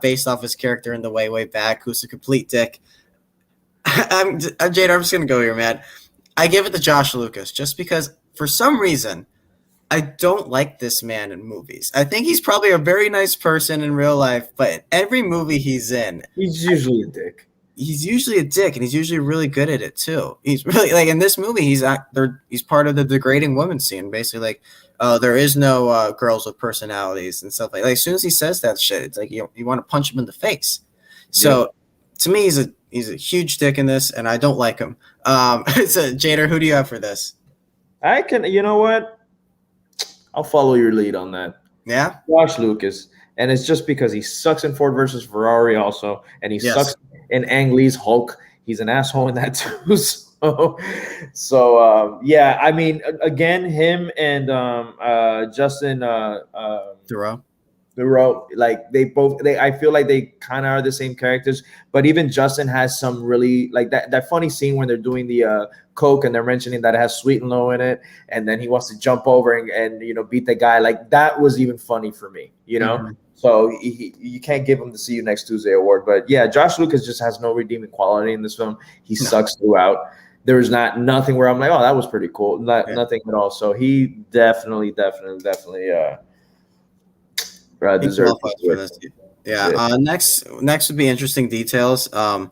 based off his character in The Way Back, who's a complete dick. Jader, I'm just going to go here, man. I give it to Josh Lucas just because for some reason I don't like this man in movies. I think he's probably a very nice person in real life, but in every movie he's in, he's usually a dick. He's usually a dick, and he's usually really good at it too. He's really like in this movie. He's part of the degrading woman scene. Basically, like, there is no girls with personalities and stuff like. As soon as he says that shit, it's like you want to punch him in the face. So, to me, he's a huge dick in this, and I don't like him. So, Jader, who do you have for this? I can. You know what? I'll follow your lead on that. Yeah, Josh Lucas, and it's just because he sucks in Ford versus Ferrari also, and he sucks in Ang Lee's Hulk. He's an asshole in that too. So yeah, I mean, again, him and Justin Theroux, like I feel like they kind of are the same characters, but even Justin has some really like that funny scene when they're doing the Coke and they're mentioning that it has sweet and low in it, and then he wants to jump over and beat the guy. Like that was even funny for me, Mm-hmm. So you can't give him the See You Next Tuesday award. But yeah, Josh Lucas just has no redeeming quality in this film. He sucks throughout. There was nothing where I'm like, oh, that was pretty cool. Nothing at all. So he definitely deserves for this. Yeah. Next would be Interesting Details. I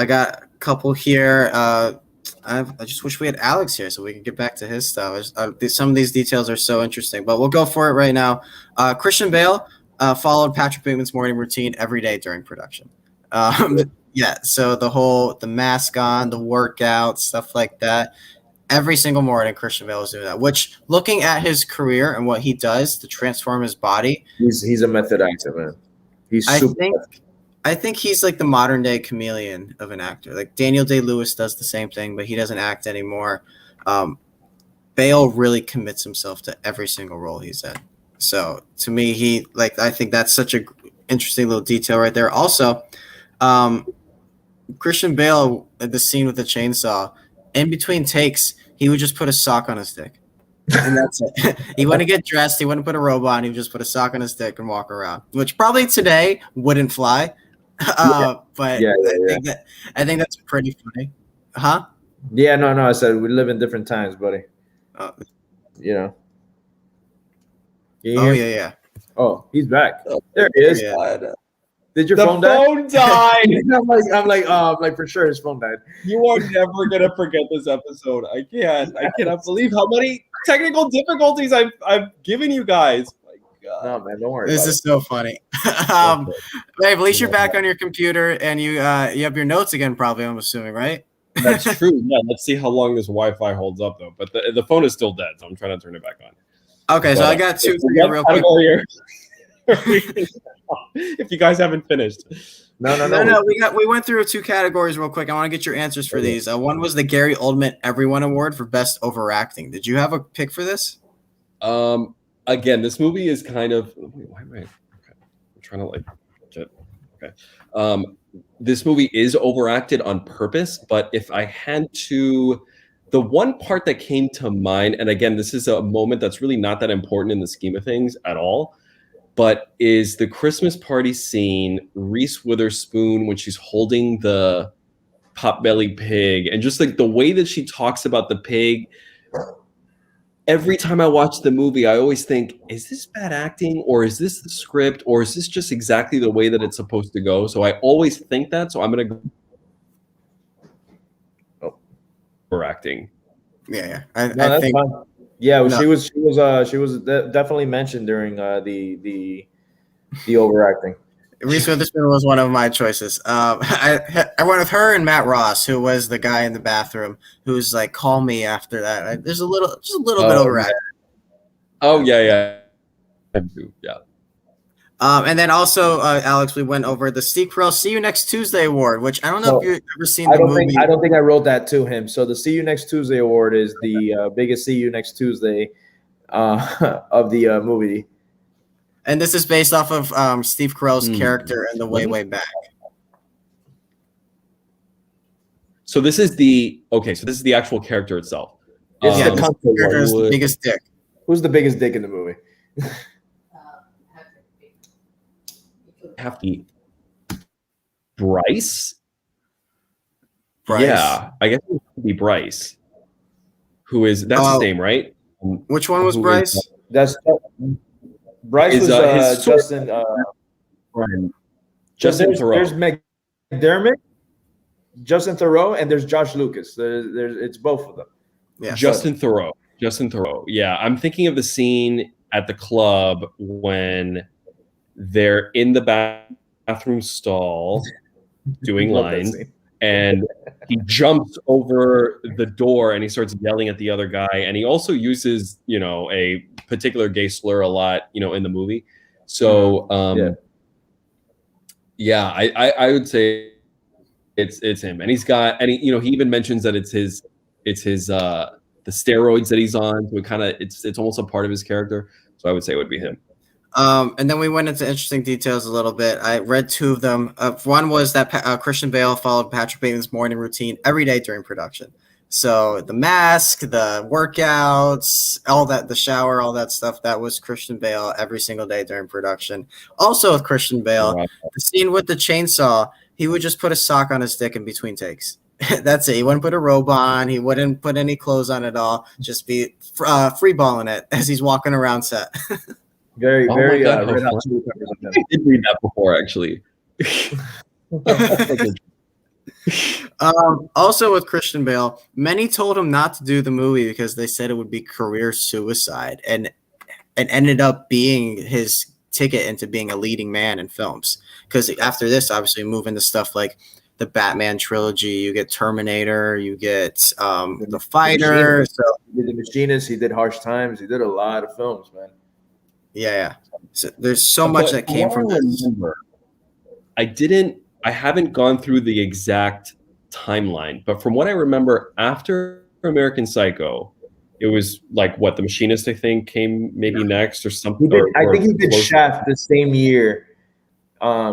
got a couple here. I just wish we had Alex here so we could get back to his stuff. Some of these details are so interesting, but we'll go for it right now. Christian Bale followed Patrick Bateman's morning routine every day during production. Yeah, so the mask on, the workout, stuff like that. Every single morning, Christian Bale is doing that, which looking at his career and what he does to transform his body. He's a method actor, man. I think he's like the modern day chameleon of an actor. Like Daniel Day-Lewis does the same thing, but he doesn't act anymore. Bale really commits himself to every single role he's in. So to me, I think that's such a interesting little detail right there. Also, Christian Bale at the scene with the chainsaw, in between takes, he would just put a sock on his dick. And that's it. He wouldn't get dressed. He wouldn't put a robe on. He would just put a sock on his dick and walk around, which probably today wouldn't fly. But I think that's pretty funny. Huh? Yeah, no. I said we live in different times, buddy. Can you Oh hear me? yeah. Oh, he's back. Oh, There he is. Yeah. Did your The phone die? phone died. I'm like for sure his phone died. You are never gonna forget this episode. I cannot believe how many technical difficulties I've given you guys. My God. No, man, don't worry. This about is so funny. Babe, at least you're back on your computer and you have your notes again, probably, I'm assuming, right? That's true. Yeah, let's see how long this Wi-Fi holds up, though. But the phone is still dead, so I'm trying to turn it back on. Okay, so I got two for you real quick. If you guys haven't finished. No. We went through 2 categories real quick. I want to get your answers for these. One was the Gary Oldman Everyone Award for Best Overacting. Did you have a pick for this? Again, this movie is kind of. Why am I? Okay. I'm trying to get. Okay. This movie is overacted on purpose, but if I had to, the one part that came to mind, and again, this is a moment that's really not that important in the scheme of things at all, but is the Christmas party scene, Reese Witherspoon, when she's holding the potbelly pig, and just like the way that she talks about the pig. Every time I watch the movie, I always think, is this bad acting, or is this the script, or is this just exactly the way that it's supposed to go? So I always think that, so I'm going to go overacting. Yeah. I think fine. Yeah, she was definitely mentioned during the overacting. Reese Witherspoon was one of my choices. I went with her and Matt Ross, who was the guy in the bathroom, who's like, "Call me after that." There's just a little bit overacting. Oh yeah. Yeah. And then also, Alex, we went over the Steve Carell "See You Next Tuesday" award, which I don't know if you've ever seen the movie. I don't think I wrote that to him. So the "See You Next Tuesday" award is the biggest "See You Next Tuesday" of the movie. And this is based off of Steve Carell's character in The Way Back. So this is the actual character itself. It's the character is the biggest dick. Who's the biggest dick in the movie? Have to Bryce? Yeah, I guess it would be Bryce. That's his name, right? Which one was Bryce? Bryce was Justin. Justin Theroux. There's McDermott, Justin Theroux, and there's Josh Lucas. It's both of them. Yeah, Justin Theroux. Yeah, I'm thinking of the scene at the club when they're in the bathroom stall doing lines, and he jumps over the door and he starts yelling at the other guy, and he also uses a particular gay slur a lot in the movie. So I would say it's him, and he even mentions that it's his the steroids that he's on, so it's almost a part of his character. So I would say it would be him. And then we went into interesting details a little bit. I read 2 of them. One was that Christian Bale followed Patrick Bateman's morning routine every day during production. So the mask, the workouts, all that, the shower, all that stuff, that was Christian Bale every single day during production. Also with Christian Bale, the scene with the chainsaw, he would just put a sock on his dick in between takes. That's it. He wouldn't put a robe on. He wouldn't put any clothes on at all. Just be free balling it as he's walking around set. Very. I did read that before, actually. Also with Christian Bale, many told him not to do the movie because they said it would be career suicide, and it ended up being his ticket into being a leading man in films. Because after this, obviously, move into stuff like the Batman trilogy, you get Terminator, you get The Fighter. So he did The Machinist, he did Harsh Times, he did a lot of films, man. Yeah. So there's so much that came from this. I haven't gone through the exact timeline, but from what I remember, after American Psycho, it was like what, The Machinist, I think, came maybe next or something. I think he did Shaft the same year.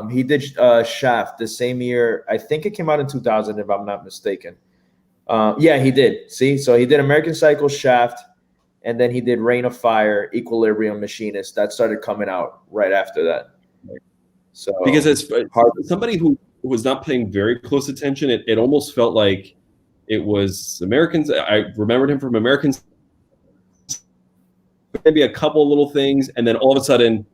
He did Shaft the same year. I think it came out in 2000, if I'm not mistaken. Yeah, he did. See, so he did American Psycho, Shaft, and then he did Reign of Fire, Equilibrium, Machinist. That started coming out right after that. So because as somebody who was not paying very close attention, it almost felt like it was Americans. I remembered him from Americans maybe a couple little things, and then all of a sudden,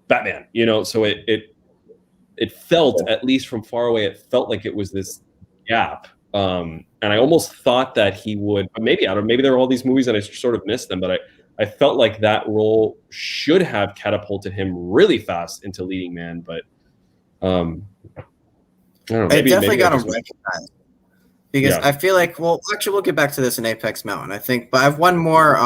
Batman. So it felt, at least from far away, it felt like it was this gap. And I almost thought that he would. Maybe maybe there were all these movies and I sort of missed them, but I felt like that role should have catapulted him really fast into leading man. But I don't know. Maybe, definitely got him recognized. Because I feel like, well, actually, we'll get back to this in Apex Mountain, I think. But I have one more.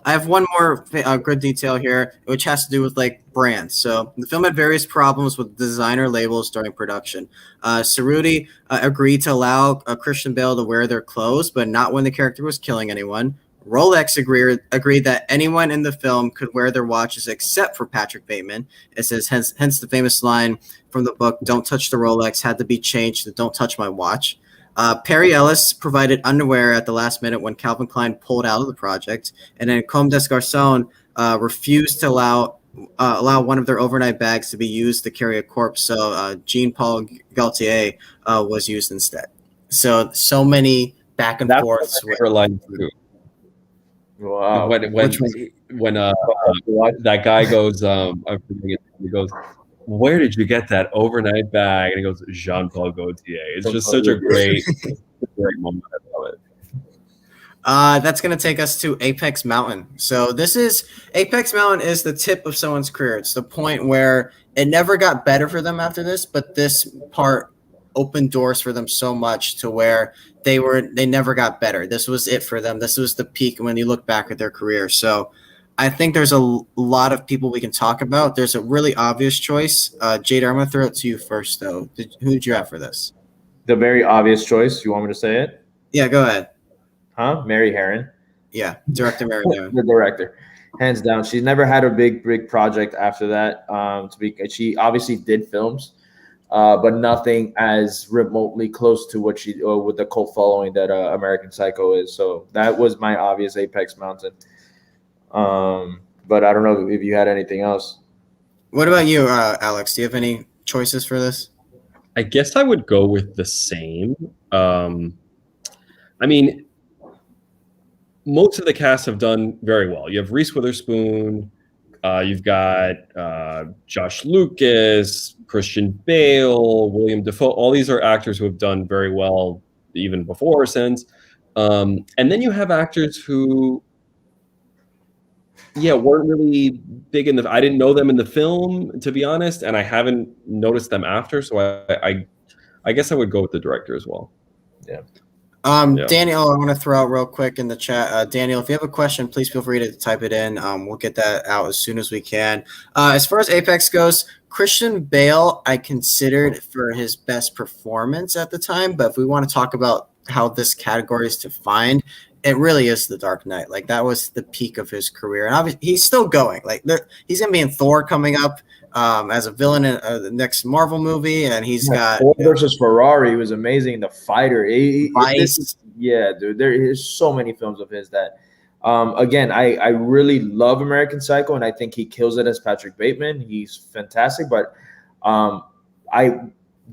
Good detail here, which has to do with like brands. So the film had various problems with designer labels during production. Cerruti agreed to allow Christian Bale to wear their clothes, but not when the character was killing anyone. Rolex agreed that anyone in the film could wear their watches except for Patrick Bateman. It says, hence the famous line from the book, "Don't touch the Rolex," had to be changed to "Don't touch my watch." Perry Ellis provided underwear at the last minute when Calvin Klein pulled out of the project, and then Comme des Garçons refused to allow one of their overnight bags to be used to carry a corpse. So Jean-Paul Gaultier was used instead. So many back and forths. Wow! When that guy goes, he goes, "Where did you get that overnight bag?" And he goes, "Jean-Paul Gaultier." It's just such a great moment. I love it. That's going to take us to Apex Mountain. So Apex Mountain is the tip of someone's career. It's the point where it never got better for them after this, but this part opened doors for them so much to where they never got better. This was it for them. This was the peak when you look back at their career. So I think there's a lot of people we can talk about. There's a really obvious choice. Jader, I'm going to throw it to you first, though. Who did you have for this? The very obvious choice. You want me to say it? Yeah, go ahead. Huh? Mary Herron. Yeah, director Mary Herron. The director. Hands down. She's never had a big project after that. She obviously did films, but nothing as remotely close to what she with the cult following that American Psycho is. So that was my obvious Apex Mountain. But I don't know if you had anything else. What about you, Alex? Do you have any choices for this? I guess I would go with the same. I mean, most of the cast have done very well. You have Reese Witherspoon, you've got Josh Lucas, Christian Bale, William Dafoe. All these are actors who have done very well even before or since. And then you have actors who weren't really big in I didn't know them in the film, to be honest, and I haven't noticed them after. So I guess I would go with the director as well. Yeah. Daniel, I want to throw out real quick in the chat. Daniel, if you have a question, please feel free to type it in. We'll get that out as soon as we can. As far as Apex goes, Christian Bale, I considered for his best performance at the time, but if we want to talk about how this category is defined, it really is The Dark Knight. Like, that was the peak of his career, and obviously he's still going. Like, he's gonna be in Thor coming up as a villain in the next Marvel movie, and he's got Ford versus Ferrari was amazing. The Fighter, dude. There is so many films of his that. Again, I really love American Psycho, and I think he kills it as Patrick Bateman. He's fantastic, but I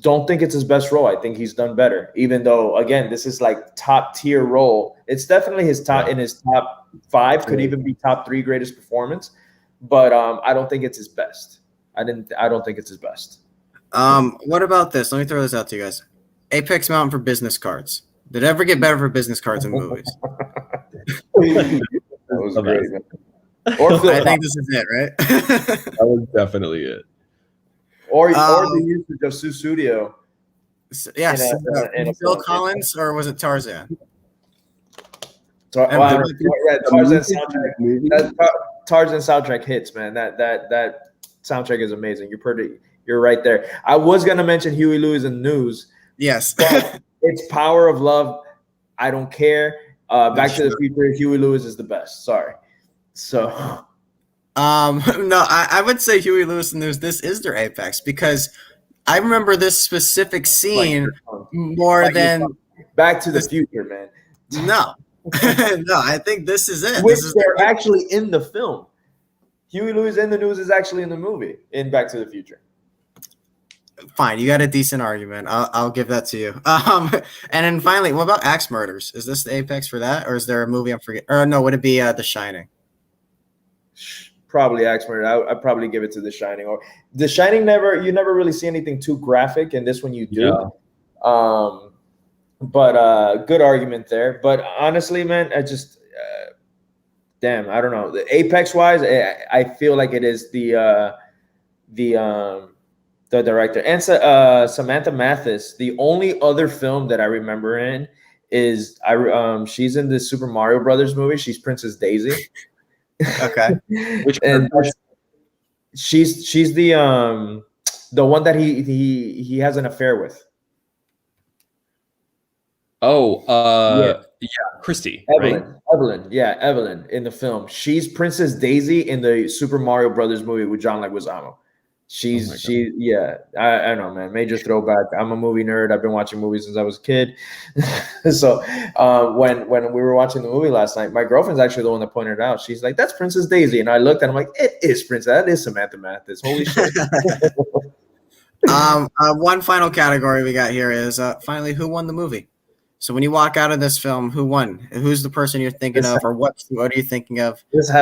don't think it's his best role. I think he's done better, even though, again, this is like top tier role. It's definitely his top in his top 5, could even be top 3 greatest performance, but I don't think it's his best. I don't think it's his best. What about this? Let me throw this out to you guys. Apex Mountain for business cards. Did it ever get better for business cards in movies? That was great, man. I think this is it, right? That was definitely it. Or the usage of Susudio. Yes. Phil Collins, or was it Tarzan? Tarzan soundtrack. Tarzan soundtrack hits, man. That soundtrack is amazing. You're right there. I was gonna mention Huey Lewis and News. Yes. It's Power of Love. I don't care. Back to the Future. Huey Lewis is the best. Sorry. So. No, I would say Huey Lewis and News. This is their apex because I remember this specific scene more than Back to the Future, man. No, no, I think this is it. Which they're actually in the film. Huey Lewis and the News is actually in the movie in Back to the Future. Fine, you got a decent argument. I'll give that to you. And then finally, what about Axe Murders? Is this the apex for that, or is there a movie I'm forgetting? Or no, would it be The Shining? Probably Alex Miranda. I'd probably give it to The Shining. Or The Shining, you never really see anything too graphic, and this one you do. Yeah. But good argument there. But honestly, man, I just damn, I don't know. The Apex wise, I feel like it is the director and Samantha Mathis. The only other film that I remember in is she's in the Super Mario Brothers movie. She's Princess Daisy. Okay. Which And she's the one that he has an affair with. Yeah, Christy, Evelyn. right? Evelyn, yeah, Evelyn in the film. She's Princess Daisy in the Super Mario Brothers movie with John Leguizamo. Yeah, I know, man. Major throwback. I'm a movie nerd. I've been watching movies since I was a kid. So when we were watching the movie last night, my girlfriend's actually the one that pointed it out. She's like, "That's Princess Daisy," and I looked and I'm like, "It is Princess. That is Samantha Mathis. Holy shit!" One final category we got here is finally who won the movie. So when you walk out of this film, who won? Who's the person you're thinking of, or what are you thinking of? It's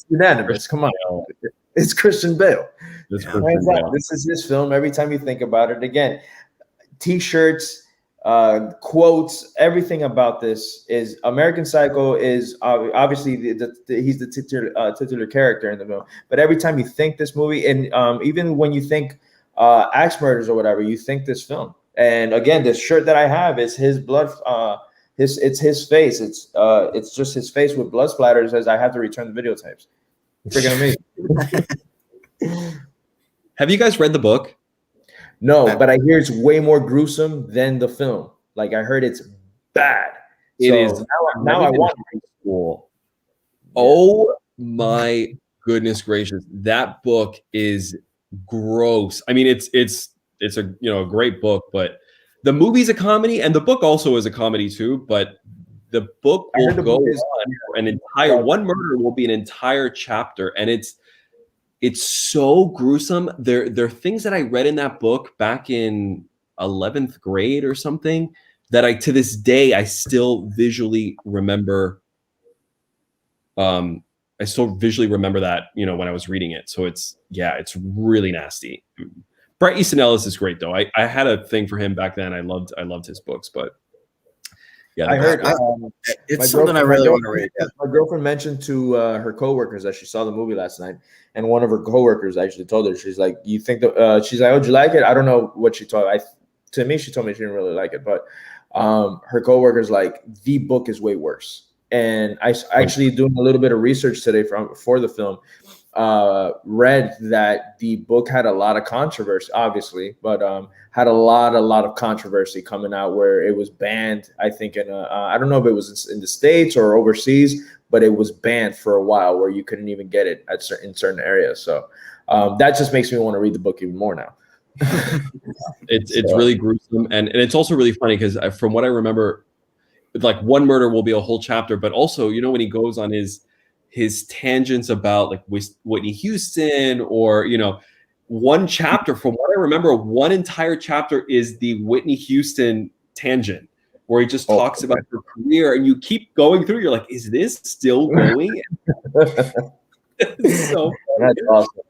unanimous. Come on, it's Christian Bale. This is his film. Every time you think about it, again, T-shirts, quotes, everything about this is American Psycho. Is obviously he's the titular character in the film. But every time you think this movie, and even when you think axe murders or whatever, you think this film. And again, this shirt that I have is his blood. It's his face. It's just his face with blood splatters as I have to return the videotapes. Freaking amazing. Have you guys read the book? No, but I hear it's way more gruesome than the film. Like I heard it's bad. It is. Now I want school. Oh my goodness gracious. That book is gross. I mean, it's a a great book, but the movie's a comedy and the book also is a comedy too, but the book will go on for an entire one murder will be an entire chapter, and it's so gruesome. There are things that I read in that book back in 11th grade or something that to this day I still visually remember. I still visually remember that, when I was reading it. So it's really nasty. Bret Easton Ellis is great though. I had a thing for him back then. I loved his books, but yeah, I heard it's something I really want to read. Yeah. My girlfriend mentioned to her coworkers that she saw the movie last night, and one of her coworkers actually told her, she's like, "You think that?" She's like, "Oh, did you like it?" I don't know what she told. To me, she told me she didn't really like it, but her coworker's like, the book is way worse. And I actually doing a little bit of research today for the film. Read that the book had a lot of controversy, obviously, but had a lot of controversy coming out where it was banned. I think I don't know if it was in the States or overseas, but it was banned for a while where you couldn't even get it in certain areas. So that just makes me want to read the book even more now. It's really gruesome, and it's also really funny because from what I remember, like one murder will be a whole chapter, but also when he goes on his tangents about like Whitney Houston or one chapter, from what I remember, one entire chapter is the Whitney Houston tangent where he just talks about her career, and you keep going through. You're like, is this still going? So that's awesome.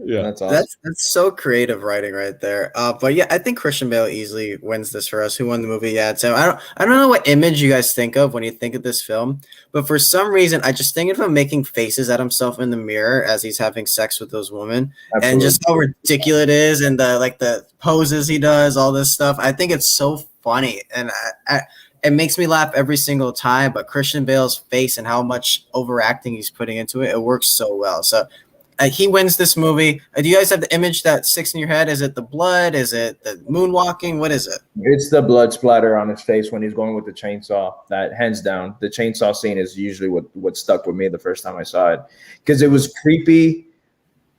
Yeah, that's awesome. That's so creative writing right there. But yeah, I think Christian Bale easily wins this for us. Who won the movie? Yeah, so I don't know what image you guys think of when you think of this film, but for some reason, I just think of him making faces at himself in the mirror as he's having sex with those women. Absolutely. And just how ridiculous it is, and the poses he does, all this stuff. I think it's so funny, and it makes me laugh every single time. But Christian Bale's face and how much overacting he's putting into it works so well. So. He wins this movie. Do you guys have the image that sticks in your head? Is it the blood? Is it the moonwalking? What is it? It's the blood splatter on his face when he's going with the chainsaw. That hands down. The chainsaw scene is usually what stuck with me the first time I saw it, because it was creepy.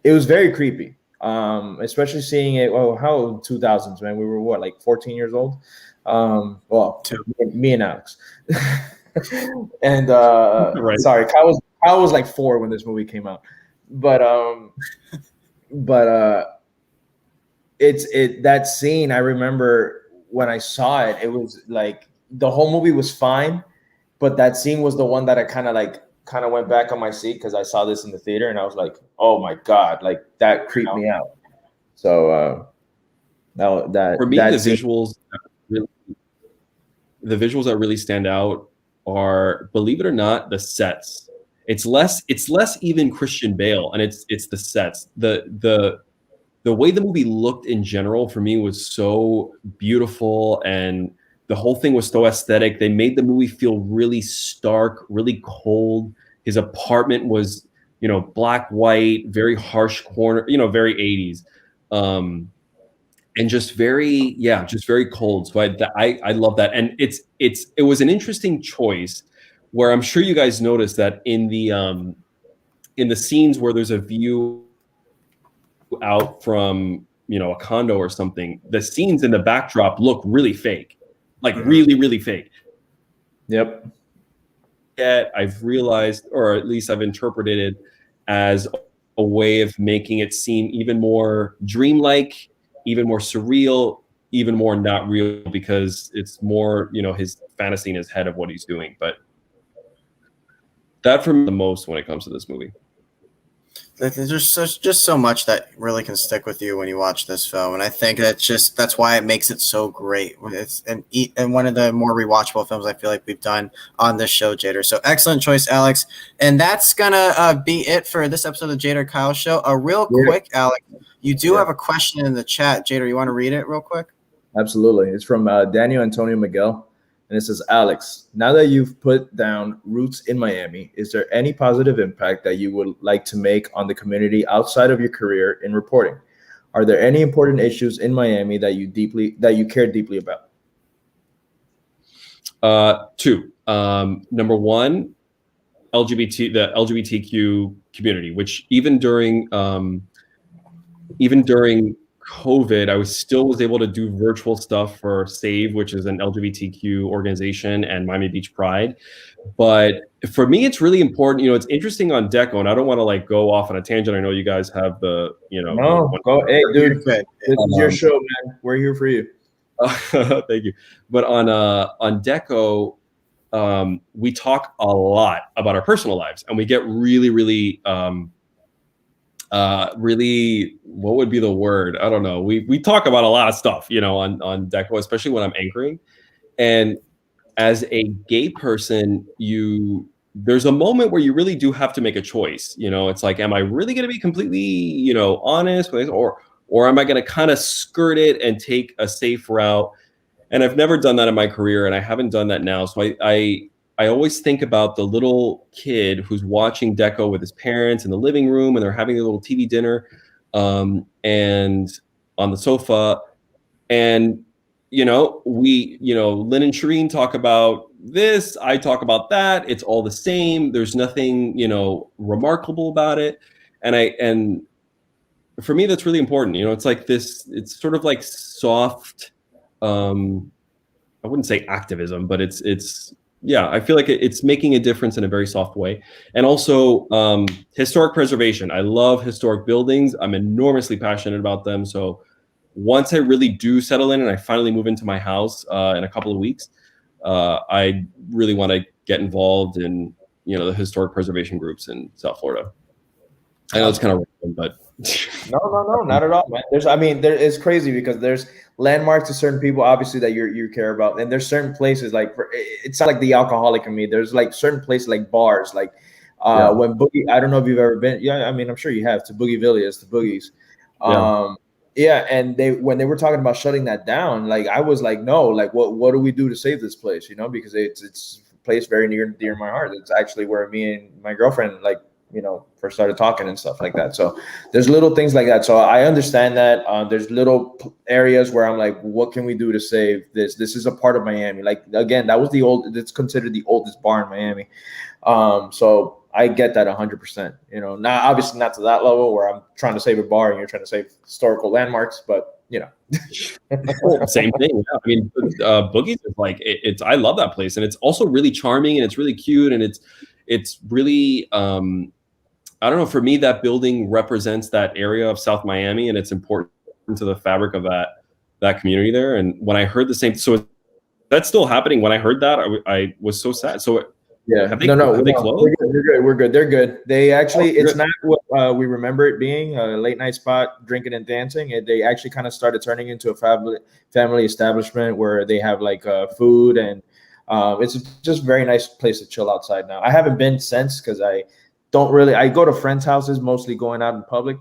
It was very creepy, especially seeing it. Oh, how 2000s, man? We were what, like 14 years old? Me and Alex. And right. Sorry, Kyle was like 4 when this movie came out. But that scene, I remember when I saw it, it was like the whole movie was fine, but that scene was the one that I kind of like kind of went back on my seat because I saw this in the theater and I was like, oh my God, like that creeped me out. So that For me, that the scene, visuals that really stand out are, believe it or not, the sets. It's less even Christian Bale, and it's the sets. The way the movie looked in general for me was so beautiful, and the whole thing was so aesthetic. They made the movie feel really stark, really cold. His apartment was, black, white, very harsh corner, very 80s. And just very cold. So I love that. And it was an interesting choice where I'm sure you guys noticed that in the scenes where there's a view out from a condo or something, the scenes in the backdrop look really fake, like really, really fake. Yep. I've realized, or at least I've interpreted it as a way of making it seem even more dreamlike, even more surreal, even more not real, because it's more, his fantasy in his head of what he's doing. But that for me the most when it comes to this movie. There's just so much that really can stick with you when you watch this film, and I think that's why it makes it so great. It's and one of the more rewatchable films I feel like we've done on this show, Jader. So excellent choice, Alex. And that's gonna be it for this episode of Jader Kyle Show. Real quick, Alex, you do have a question in the chat, Jader. You want to read it real quick? Absolutely. It's from Daniel Antonio Miguel. And it says, Alex, now that you've put down roots in Miami, is there any positive impact that you would like to make on the community outside of your career in reporting? Are there any important issues in Miami that you care deeply about? Two. Number one, the LGBTQ community, which even during COVID, I was able to do virtual stuff for SAVE, which is an LGBTQ organization, and Miami Beach Pride. But for me, it's really important. It's interesting on Deco, and I don't want to go off on a tangent. I know you guys have the. No, go. Hey, dude, this is your show, man. We're here for you. Thank you. But on Deco, we talk a lot about our personal lives, and we get really, really. Really, what would be the word? I don't know. We talk about a lot of stuff, on Deco, especially when I'm anchoring. And as a gay person, there's a moment where you really do have to make a choice. It's like, am I really going to be completely, honest with, or am I going to kind of skirt it and take a safe route? And I've never done that in my career, and I haven't done that now. So I always think about the little kid who's watching Deco with his parents in the living room, and they're having a little TV dinner, and on the sofa. And, Lynn and Shireen talk about this. I talk about that. It's all the same. There's nothing, remarkable about it. And for me, that's really important. It's like this, it's sort of like soft, I wouldn't say activism, but it's, yeah, I feel like it's making a difference in a very soft way. And also historic preservation. I love historic buildings. I'm enormously passionate about them. So once I really do settle in and I finally move into my house in a couple of weeks, I really want to get involved in, the historic preservation groups in South Florida. I know it's kind of random, but No, not at all, man. It's crazy because there's landmarks to certain people, obviously, that you care about, and there's certain places it's not like the alcoholic in me. There's like certain places like bars, like when Boogie. I don't know if you've ever been. Yeah, I'm sure you have, to Boogie Villas, to Boogies. And when they were talking about shutting that down, I was like, no, what do we do to save this place? Because it's a place very near and dear to my heart. It's actually where me and my girlfriend first started talking and stuff like that. So there's little things like that. So I understand that there's little areas where I'm like, what can we do to save this? This is a part of Miami. Again, that was it's considered the oldest bar in Miami. So I get that 100%, not obviously not to that level where I'm trying to save a bar and you're trying to save historical landmarks, but same thing. Yeah. Boogie's is I love that place, and it's also really charming, and it's really cute, and it's really, I don't know, for me, that building represents that area of South Miami, and it's important to the fabric of that community there. And when I heard so that's still happening. When I heard that, I was so sad. So yeah, have they closed? We're good. We're good. They're good. They actually, it's good. not what we remember it being, a late night spot, drinking and dancing. They actually kind of started turning into a family establishment where they have like food and it's just a very nice place to chill outside now. I haven't been since because I go to friends' houses, mostly going out in public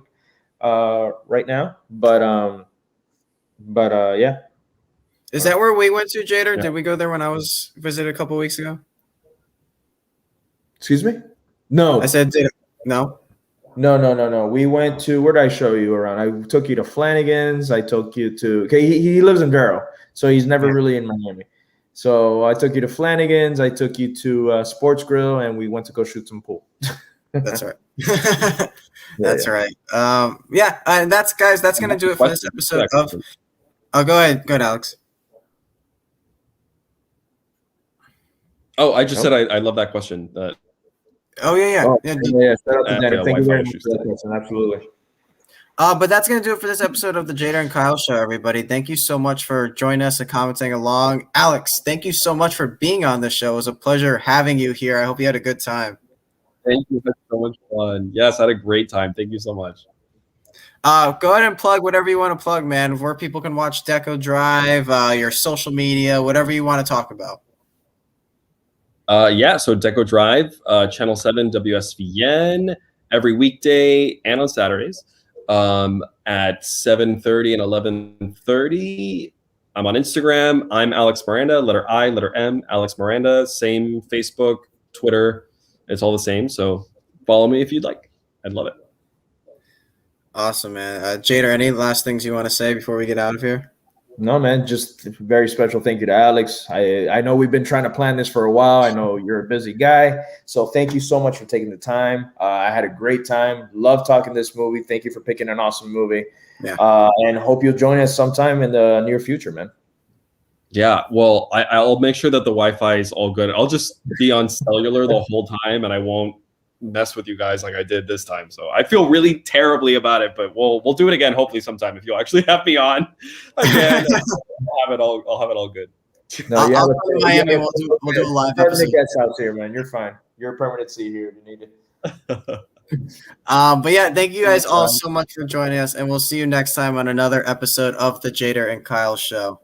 right now. But yeah. Is that where we went to, Jader? Yeah. Did we go there when I was visited a couple weeks ago? Excuse me? No. I said, no. No. We went to, where did I show you around? I took you to Flanagan's. I took you to, okay, he lives in Vero, so he's never really in Miami. So I took you to Flanagan's. I took you to Sports Grill, and we went to go shoot some pool. That's right. That's right. And that's going to do it for this episode of. Oh, go ahead, Alex. Oh, I just said I love that question. Yeah. Shout out to Jader. Thank you very much for that question. Absolutely. But that's going to do it for this episode of the Jader and Kyle Show, everybody. Thank you so much for joining us and commenting along. Alex, thank you so much for being on the show. It was a pleasure having you here. I hope you had a good time. Thank you. That's so much fun. Yes, I had a great time. Thank you so much. Go ahead and plug whatever you want to plug, man, where people can watch Deco Drive, your social media, whatever you want to talk about. So Deco Drive, Channel 7 WSVN, every weekday and on Saturdays at 7:30 and 11:30. I'm on Instagram. I'm Alex Miranda, letter I, letter M, Alex Miranda. Same Facebook, Twitter. It's all the same. So follow me if you'd like. I'd love it. Awesome, man. Jader, any last things you want to say before we get out of here? No, man, just a very special thank you to Alex. I know we've been trying to plan this for a while. I know you're a busy guy. So thank you so much for taking the time. I had a great time. Love talking this movie. Thank you for picking an awesome movie. Yeah. And hope you'll join us sometime in the near future, man. Yeah, well, I'll make sure that the Wi-Fi is all good. I'll just be on cellular the whole time, and I won't mess with you guys like I did this time. So I feel really terribly about it, but we'll do it again hopefully sometime if you'll actually have me on again. I'll have it all good. No, I'll come to Miami. We'll do a live episode. Guest house here, man. You're fine. You're a permanent seat here if you need it. But yeah, thank you guys all so much for joining us, and we'll see you next time on another episode of the Jader and Kyle Show.